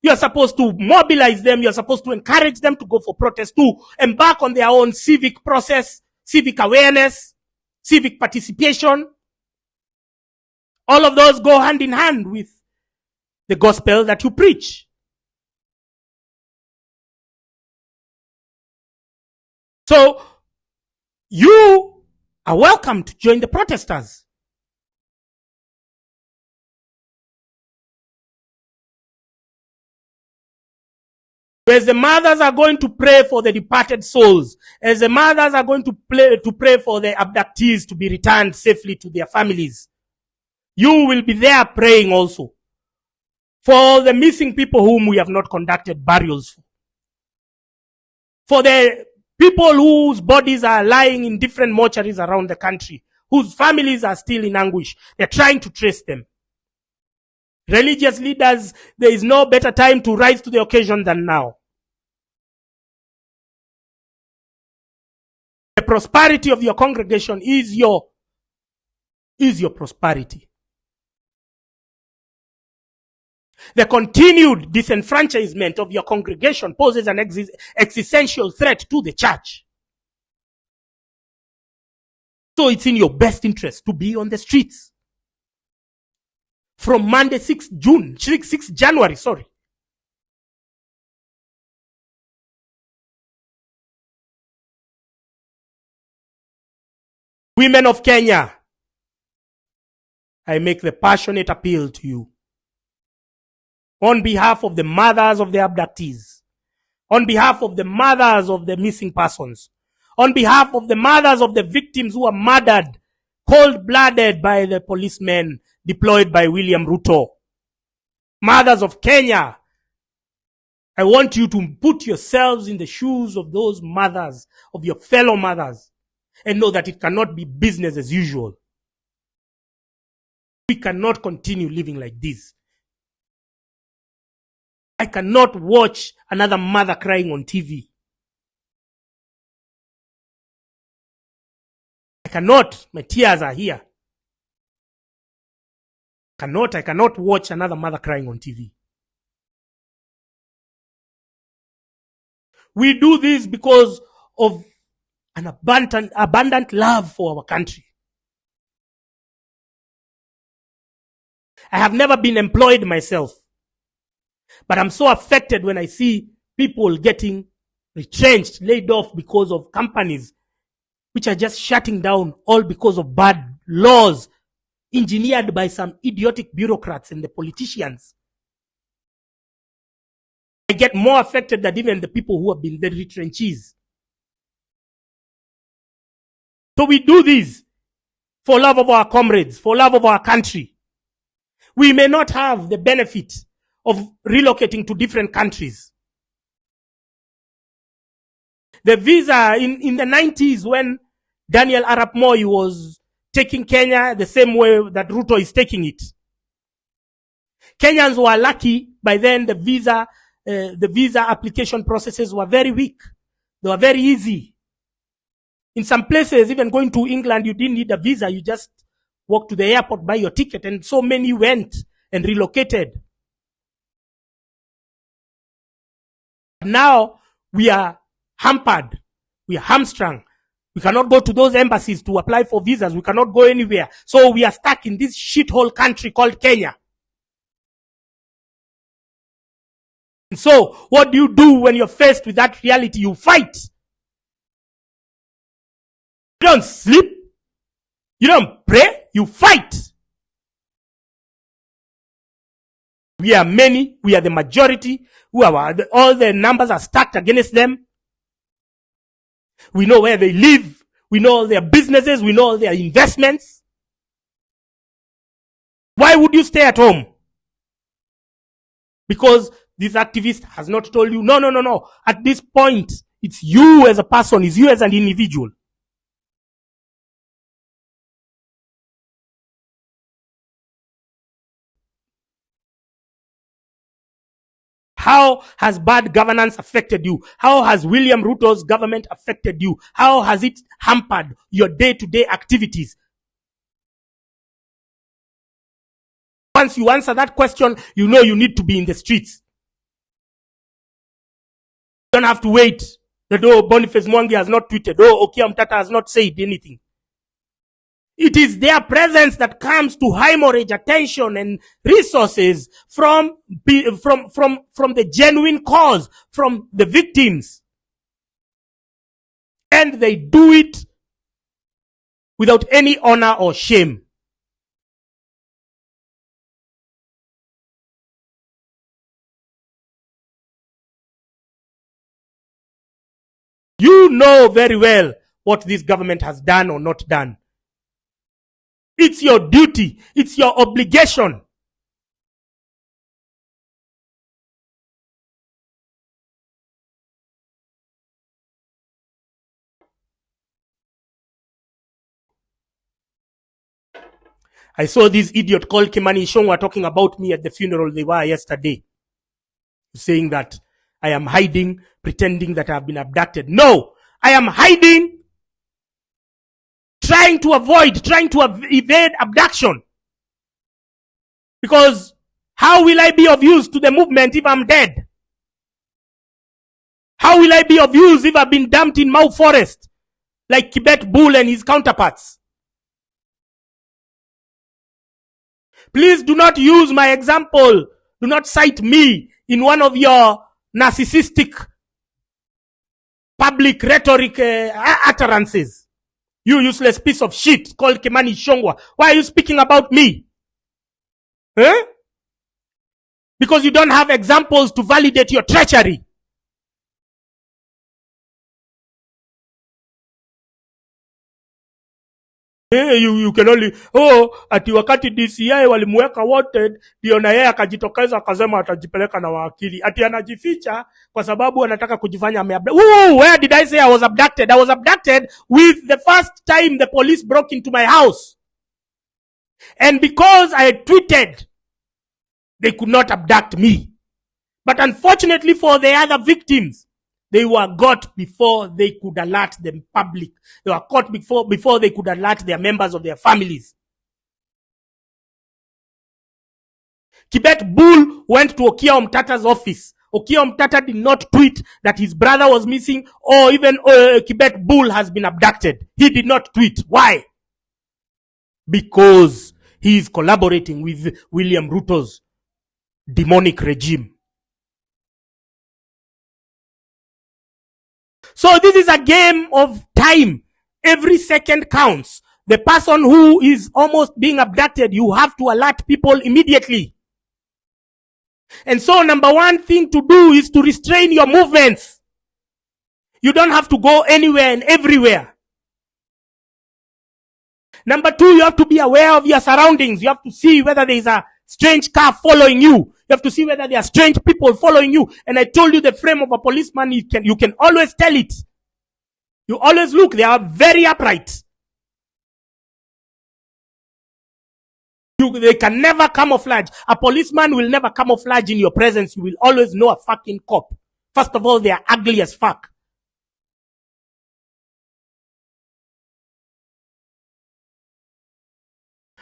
You are supposed to mobilize them. You are supposed to encourage them to go for protest, to embark on their own civic process, civic awareness, civic participation. All of those go hand in hand with the gospel that you preach. So you are welcome to join the protesters. As the mothers are going to pray for the departed souls, as the mothers are going to pray for the abductees to be returned safely to their families, you will be there praying also for the missing people whom we have not conducted burials for the people whose bodies are lying in different mortuaries around the country, whose families are still in anguish. They're trying to trace them. Religious leaders, there is no better time to rise to the occasion than now. The prosperity of your congregation is your prosperity. The continued disenfranchisement of your congregation poses an existential threat to the church. So it's in your best interest to be on the streets. From Monday, 6 January, Women of Kenya, I make the passionate appeal to you. On behalf of the mothers of the abductees, on behalf of the mothers of the missing persons, on behalf of the mothers of the victims who are murdered, cold-blooded by the policemen deployed by William Ruto. Mothers of Kenya, I want you to put yourselves in the shoes of those mothers, of your fellow mothers, and know that it cannot be business as usual. We cannot continue living like this. I cannot watch another mother crying on TV. I cannot. My tears are here. I cannot watch another mother crying on TV. We do this because of an abundant love for our country. I have never been employed myself, but I'm so affected when I see people getting retrenched, laid off because of companies which are just shutting down, all because of bad laws engineered by some idiotic bureaucrats and the politicians. I get more affected than even the people who have been the retrenchees. So we do this for love of our comrades, for love of our country. We may not have the benefit of relocating to different countries. The visa in the 90s, when Daniel Arap Moi was taking Kenya the same way that Ruto is taking it, Kenyans were lucky. By then the visa application processes were very weak. They were very easy. In some places, even going to England, you didn't need a visa. You just walk to the airport, buy your ticket, and so many went and relocated. Now we are hampered. We are hamstrung. We cannot go to those embassies to apply for visas. We cannot go anywhere. So we are stuck in this shithole country called Kenya. And so what do you do when you're faced with that reality? You fight. You don't sleep. You don't pray. You fight. We are many. We are the majority. All the numbers are stacked against them. We know where they live. We know all their businesses. We know all their investments. Why would you stay at home? Because this activist has not told you, no. At this point, it's you as a person, it's you as an individual. How has bad governance affected you? How has William Ruto's government affected you? How has it hampered your day-to-day activities? Once you answer that question, you know you need to be in the streets. You don't have to wait that, Boniface Mwangi has not tweeted, Okia Mtata has not said anything. It is their presence that comes to hemorrhage attention and resources from the genuine cause, from the victims. And they do it without any honor or shame. You know very well what this government has done or not done. It's your duty. It's your obligation. I saw this idiot called Kimani Ichung'wah talking about me at the funeral they were yesterday, saying that I am hiding, pretending that I have been abducted. No, I am hiding, trying to evade abduction. Because how will I be of use to the movement if I'm dead? How will I be of use if I've been dumped in Mau Forest like Kibet Bull and his counterparts? Please do not use my example. Do not cite me in one of your narcissistic public rhetoric utterances. You useless piece of shit called Kimani Ichung'wah. Why are you speaking about me? Huh? Because you don't have examples to validate your treachery. You can only, ati wakati DCI walimuweka wanted, ndio na yeye akajitokeza akasema atajipeleka na wakili. Ati anajificha kwa sababu anataka kujifanya where did I say I was abducted? I was abducted with the first time the police broke into my house. And because I had tweeted, they could not abduct me. But unfortunately for the other victims, they were got before they could alert the public. They were caught before they could alert their members of their families. Kibet Bull went to Okia Omtata's office. Okia Omtata did not tweet that his brother was missing or even Kibet Bull has been abducted. He did not tweet. Why? Because he is collaborating with William Ruto's demonic regime. So this is a game of time. Every second counts. The person who is almost being abducted, you have to alert people immediately. And so number one thing to do is to restrain your movements. You don't have to go anywhere and everywhere. Number two, you have to be aware of your surroundings. You have to see whether there is a strange car following you. You have to see whether there are strange people following you. And I told you the frame of a policeman, you can always tell it. You always look, they are very upright. They can never camouflage. A policeman will never camouflage in your presence. You will always know a fucking cop. First of all, they are ugly as fuck.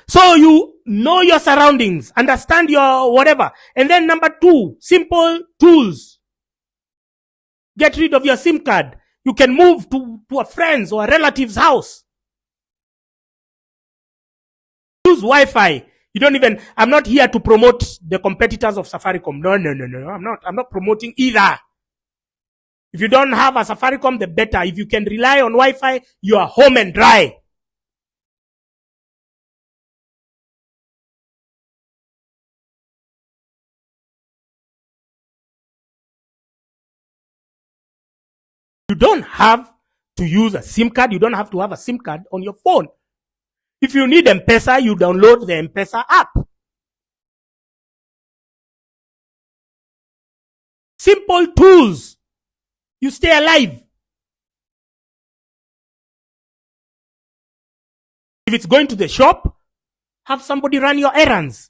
So you know your surroundings, understand your whatever. And then number two, simple tools. Get rid of your SIM card. You can move to a friend's or a relative's house. Use Wi-Fi. You don't even, I'm not here to promote the competitors of Safaricom. No. I'm not promoting either. If you don't have a Safaricom, the better. If you can rely on Wi-Fi, you are home and dry. You don't have to use a SIM card. You don't have to have a SIM card on your phone. If you need M-Pesa, you download the M-Pesa app. Simple tools. You stay alive. If it's going to the shop, have somebody run your errands.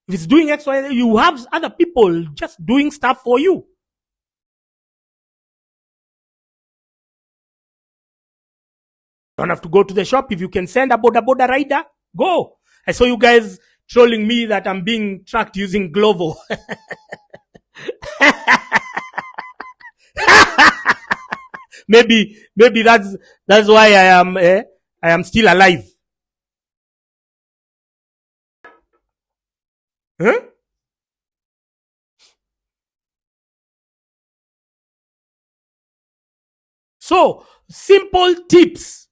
If it's doing X, Y, you have other people just doing stuff for you. Don't have to go to the shop. If you can send a boda rider, go. I saw you guys trolling me that I'm being tracked using Glovo. maybe that's why I am still alive. Huh? So, simple tips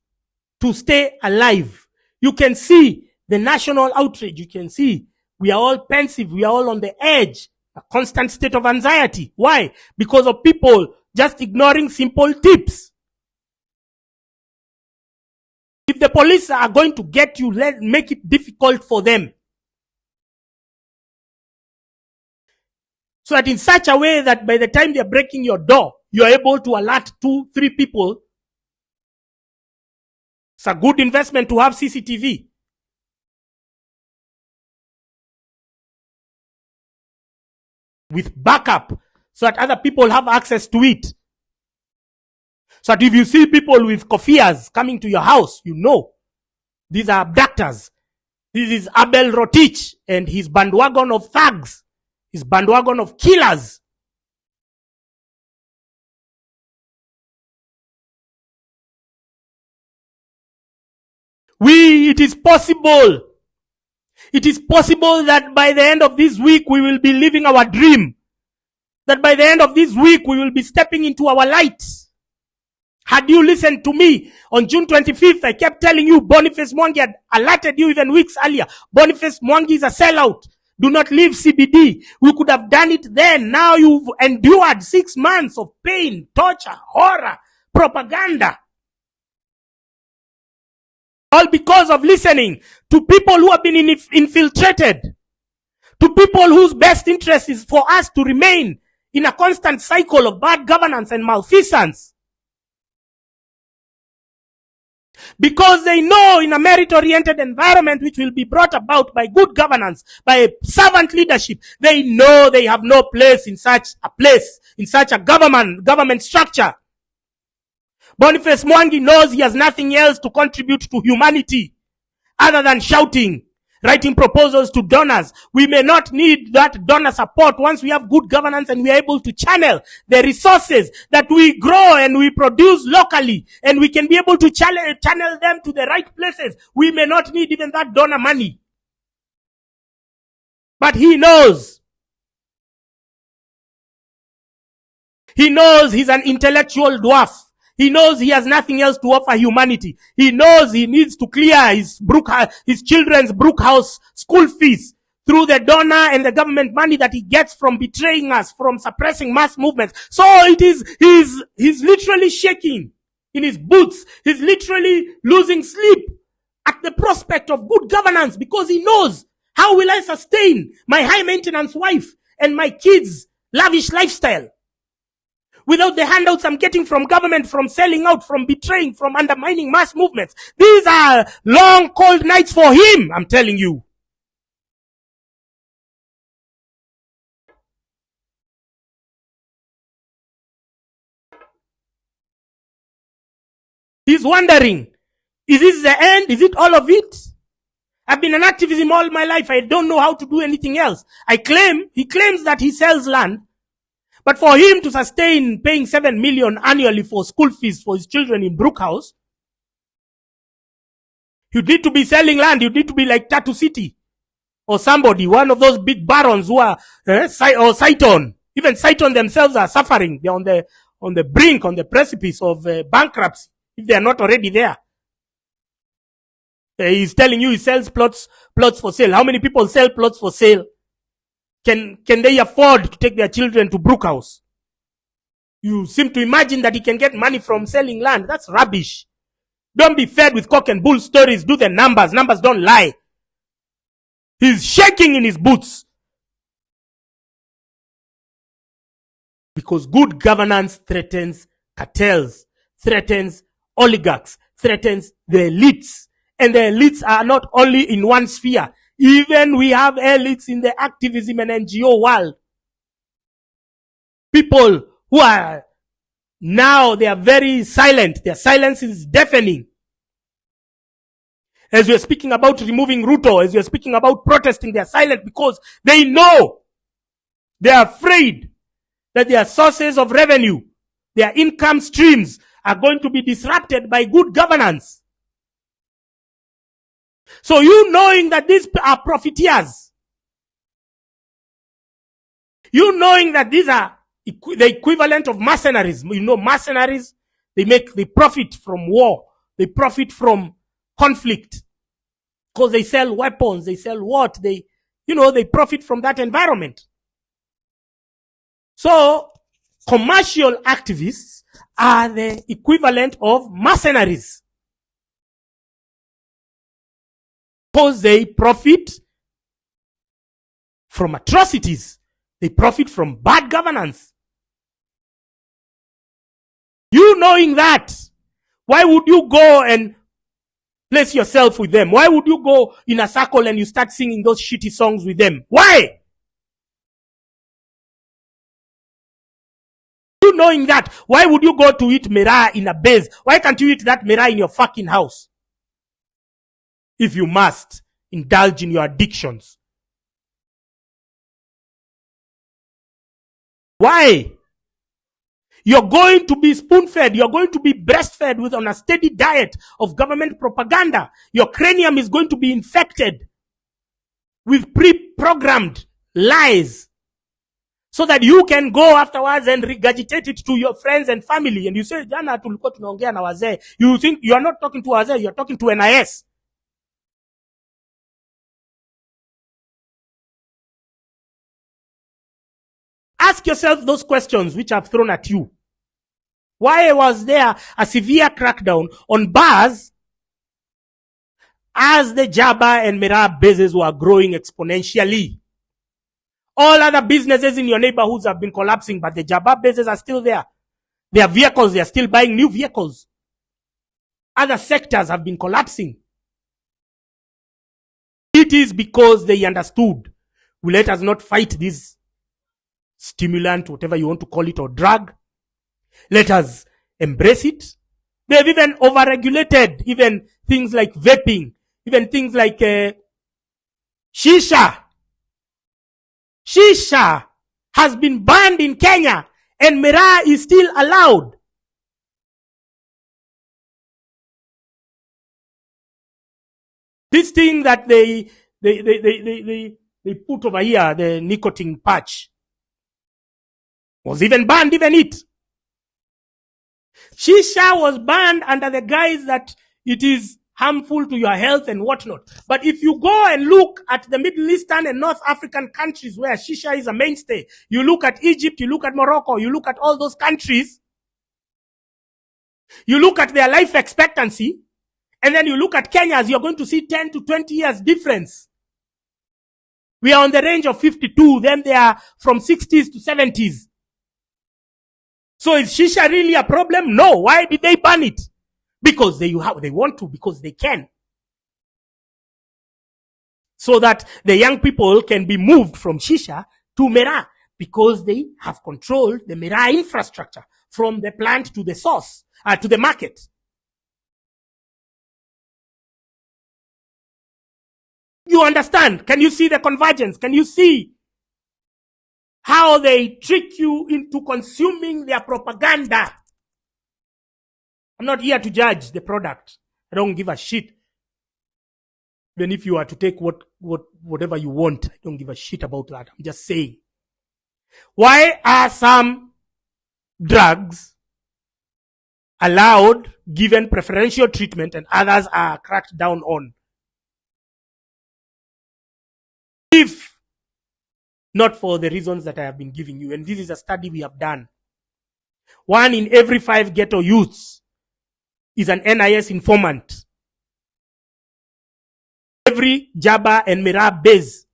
to stay alive. You can see the national outrage. You can see we are all pensive. We are all on the edge. A constant state of anxiety. Why? Because of people just ignoring simple tips. If the police are going to get you, make it difficult for them. So that in such a way that by the time they're breaking your door, you're able to alert 2-3 people. It's a good investment to have CCTV. With backup, so that other people have access to it. So that if you see people with kofias coming to your house, you know, these are abductors. This is Abel Rotich and his bandwagon of thugs, his bandwagon of killers. It is possible. It is possible that by the end of this week, we will be living our dream. That by the end of this week, we will be stepping into our light. Had you listened to me on June 25th, I kept telling you Boniface Mwangi had alerted you even weeks earlier. Boniface Mwangi is a sellout. Do not leave CBD. We could have done it then. Now you've endured 6 months of pain, torture, horror, propaganda. All because of listening to people who have been infiltrated. To people whose best interest is for us to remain in a constant cycle of bad governance and malfeasance. Because they know in a merit-oriented environment which will be brought about by good governance, by servant leadership, they know they have no place, in such a government structure. Boniface Mwangi knows he has nothing else to contribute to humanity other than shouting, writing proposals to donors. We may not need that donor support once we have good governance and we are able to channel the resources that we grow and we produce locally, and we can be able to channel them to the right places. We may not need even that donor money. But he knows. He knows he's an intellectual dwarf. He knows he has nothing else to offer humanity. He knows he needs to clear his children's Brookhouse school fees through the donor and the government money that he gets from betraying us, from suppressing mass movements. So he's literally shaking in his boots. He's literally losing sleep at the prospect of good governance, because he knows, how will I sustain my high maintenance wife and my kids' lavish lifestyle without the handouts I'm getting from government, from selling out, from betraying, from undermining mass movements? These are long, cold nights for him, I'm telling you. He's wondering, is this the end? Is it all of it? I've been an activist all my life. I don't know how to do anything else. He claims that he sells land. But for him to sustain paying 7 million annually for school fees for his children in Brookhouse, you'd need to be selling land. You'd need to be like Tattoo City or somebody, one of those big barons who are, or Saiton. Even Saiton themselves are suffering. They're on the brink, on the precipice of bankruptcy, if they are not already there. He's telling you he sells plots for sale. How many people sell plots for sale? Can they afford to take their children to Brookhouse? You seem to imagine that he can get money from selling land. That's rubbish. Don't be fed with cock and bull stories. Do the numbers. Numbers don't lie. He's shaking in his boots. Because good governance threatens cartels, threatens oligarchs, threatens the elites. And the elites are not only in one sphere. Even we have elites in the activism and NGO world. People who are now, they are very silent. Their silence is deafening. As we're speaking about removing Ruto, as we're speaking about protesting, they are silent because they know, they are afraid that their sources of revenue, their income streams are going to be disrupted by good governance. So you knowing that these are profiteers, you knowing that these are the equivalent of mercenaries. You know, mercenaries, they profit from war. They profit from conflict. Because they sell weapons, they sell what? They profit from that environment. So, commercial activists are the equivalent of mercenaries. Because they profit from atrocities. They profit from bad governance. You knowing that, why would you go and place yourself with them? Why would you go in a circle and you start singing those shitty songs with them? Why? You knowing that, why would you go to eat miraa in a base? Why can't you eat that miraa in your fucking house? If you must indulge in your addictions. Why? You're going to be spoon-fed. You're going to be breastfed with on a steady diet of government propaganda. Your cranium is going to be infected with pre-programmed lies so that you can go afterwards and regurgitate it to your friends and family. And you say, Jana tulikuwa tunaongea na wazee. You think you are not talking to wazee, you're talking to NIS. Ask yourself those questions which I've thrown at you. Why was there a severe crackdown on bars as the Jaba and Miraa bases were growing exponentially? All other businesses in your neighborhoods have been collapsing, but the Jaba bases are still there. Their vehicles, they are still buying new vehicles. Other sectors have been collapsing. It is because they understood, well, let us not fight this stimulant, whatever you want to call it, or drug. Let us embrace it. They've even overregulated even things like vaping, even things like shisha. Shisha has been banned in Kenya and miraa is still allowed. This thing that they put over here, the nicotine patch, was even banned, even it. Shisha was banned under the guise that it is harmful to your health and whatnot. But if you go and look at the Middle Eastern and North African countries where shisha is a mainstay, you look at Egypt, you look at Morocco, you look at all those countries, you look at their life expectancy, and then you look at Kenya's, you're going to see 10 to 20 years difference. We are on the range of 52, then they are from 60s to 70s. So is shisha really a problem? No. Why did they ban it? Because they want to, because they can. So that the young people can be moved from shisha to miraa, because they have controlled the miraa infrastructure from the plant to the source, to the market. You understand? Can you see the convergence? Can you see how they trick you into consuming their propaganda? I'm not here to judge the product. I don't give a shit. Even if you are to take whatever you want, I don't give a shit about that. I'm just saying. Why are some drugs allowed, given preferential treatment, and others are cracked down on? If not for the reasons that I have been giving you, and this is a study we have done. 1 in every 5 ghetto youths is an NIS informant. Every Jaba and Mirab base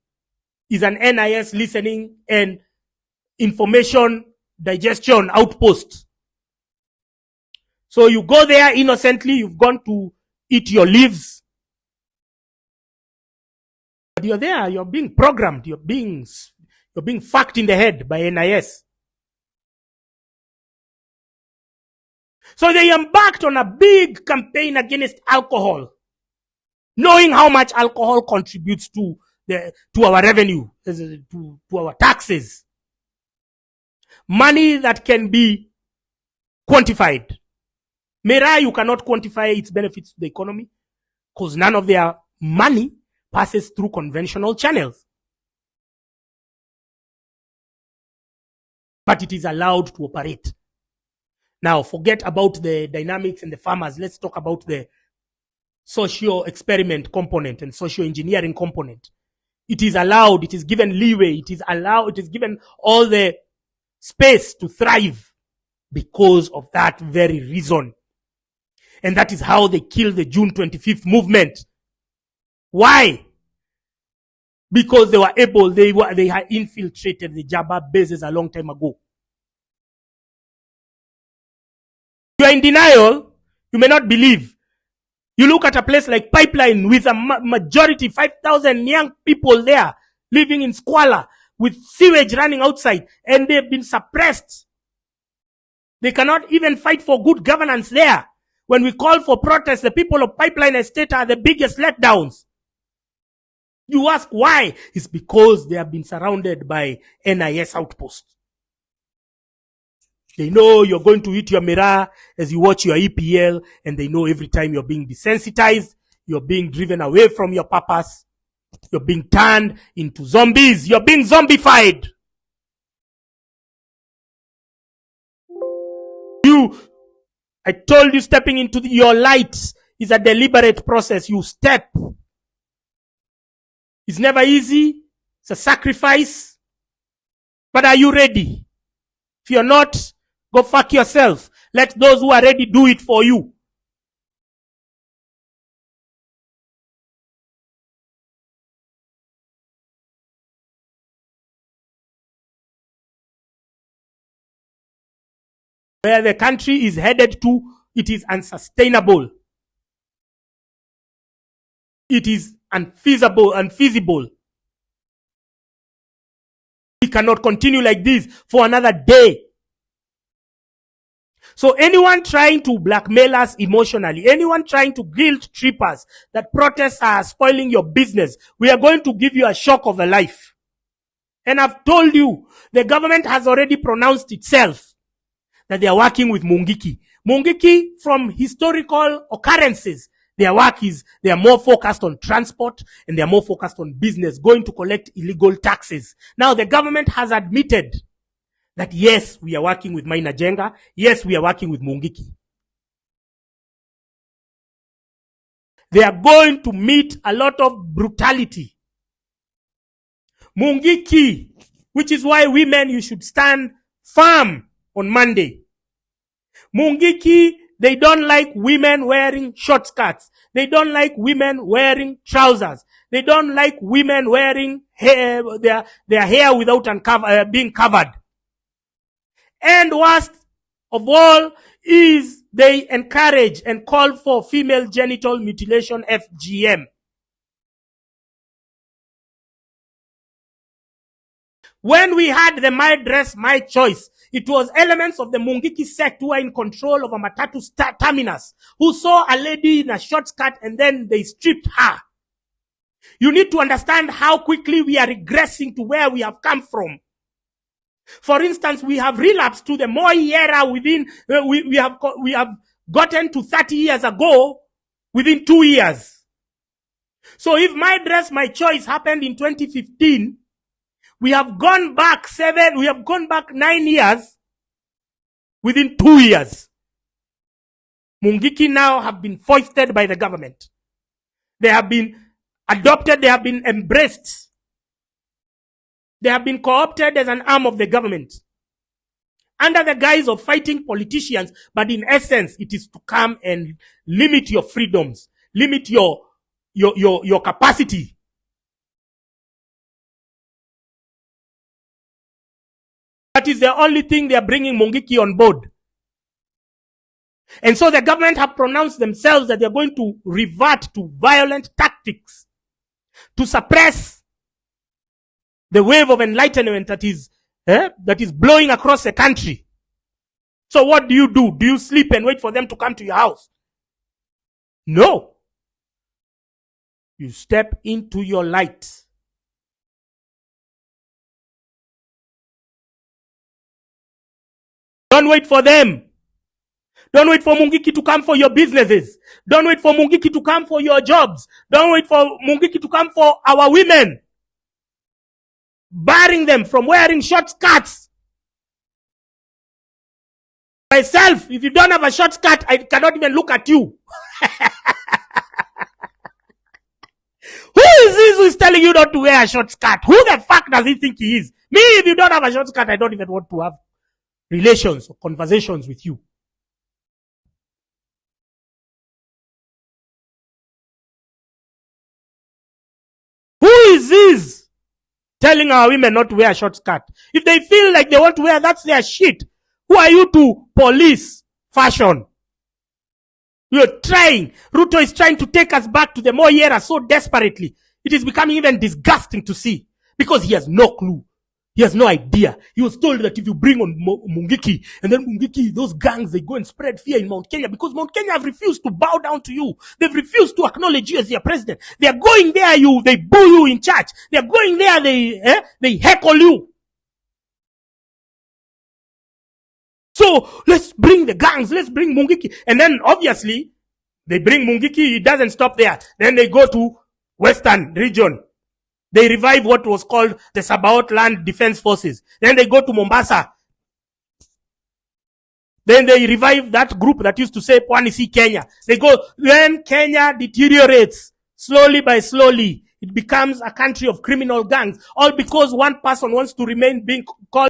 is an NIS listening and information digestion outpost. So you go there innocently, you've gone to eat your leaves. But you're there, you're being programmed, you're being fucked in the head by NIS. So they embarked on a big campaign against alcohol, knowing how much alcohol contributes to our revenue, to our taxes. Money that can be quantified. Mera, you cannot quantify its benefits to the economy because none of their money passes through conventional channels. But it is allowed to operate. Now, forget about the dynamics and the farmers. Let's talk about the socio experiment component and socio engineering component. It is allowed, it is given leeway, it is given all the space to thrive because of that very reason. And that is how they killed the June 25th movement. Why? Because they were able, they had infiltrated the Jaba bases a long time ago. You are in denial, you may not believe. You look at a place like Pipeline with a majority, 5,000 young people there living in squalor with sewage running outside, and they've been suppressed. They cannot even fight for good governance there. When we call for protest, the people of Pipeline Estate are the biggest letdowns. You ask why? It's because they have been surrounded by NIS outposts. They know you're going to eat your mirror as you watch your EPL, and they know every time you're being desensitized, you're being driven away from your purpose, you're being turned into zombies, you're being zombified. I told you stepping into your light is a deliberate process. You step. It's never easy. It's a sacrifice. But are you ready? If you're not, go fuck yourself. Let those who are ready do it for you. Where the country is headed to, it is unsustainable. It is unfeasible. We cannot continue like this for another day. So anyone trying to blackmail us emotionally, anyone trying to guilt trip us that protests are spoiling your business, we are going to give you a shock of a life. And I've told you, the government has already pronounced itself that they are working with Mungiki. Mungiki, from historical occurrences, their work is, they are more focused on transport and they are more focused on business, going to collect illegal taxes. Now the government has admitted that yes, we are working with Maina Jenga. Yes, we are working with Mungiki. They are going to meet a lot of brutality. Mungiki, which is why women, you should stand firm on Monday. Mungiki, they don't like women wearing short skirts. They don't like women wearing trousers. They don't like women wearing hair, their hair without being covered. And worst of all is they encourage and call for female genital mutilation, FGM. When we had the My Dress, My Choice, it was elements of the Mungiki sect who were in control of a Matatu terminus, who saw a lady in a short skirt and then they stripped her. You need to understand how quickly we are regressing to where we have come from. For instance, we have relapsed to the Moi era within, we have gotten to 30 years ago within 2 years. So if My Dress, My Choice happened in 2015, we have gone back 9 years within 2 years. Mungiki now have been foisted by the government. They have been adopted, they have been embraced. They have been co-opted as an arm of the government. under the guise of fighting politicians, but in essence, it is to come and limit your freedoms, limit your capacity. That is the only thing they are bringing Mungiki on board. And so the government have pronounced themselves that they are going to revert to violent tactics to suppress the wave of enlightenment that is blowing across the country. So what do? Do you sleep and wait for them to come to your house? No. You step into your light. Don't wait for them. Don't wait for Mungiki to come for your businesses. Don't wait for Mungiki to come for your jobs. Don't wait for Mungiki to come for our women, barring them from wearing short skirts. Myself, if you don't have a short skirt, I cannot even look at you. Who is this who is telling you not to wear a short skirt? Who the fuck does he think he is? Me, if you don't have a short skirt, I don't even want to have relations or conversations with you. Who is this telling our women not to wear a short skirt? If they feel like they want to wear, that's their shit. Who are you to police fashion? You're trying. Ruto is trying to take us back to the Moi era so desperately. It is becoming even disgusting to see because he has no clue. He has no idea. He was told that if you bring on Mungiki, and then Mungiki, those gangs, they go and spread fear in Mount Kenya because Mount Kenya have refused to bow down to you. They've refused to acknowledge you as their president. They are going there, they boo you in church. They are going there, they heckle you. So let's bring the gangs, let's bring Mungiki. And then obviously, they bring Mungiki, it doesn't stop there. Then they go to Western region. They revive what was called the Sabaot Land Defense Forces. Then they go to Mombasa. Then they revive that group that used to say, Pwani si Kenya. They go, then Kenya deteriorates slowly by slowly. It becomes a country of criminal gangs. All because one person wants to remain being called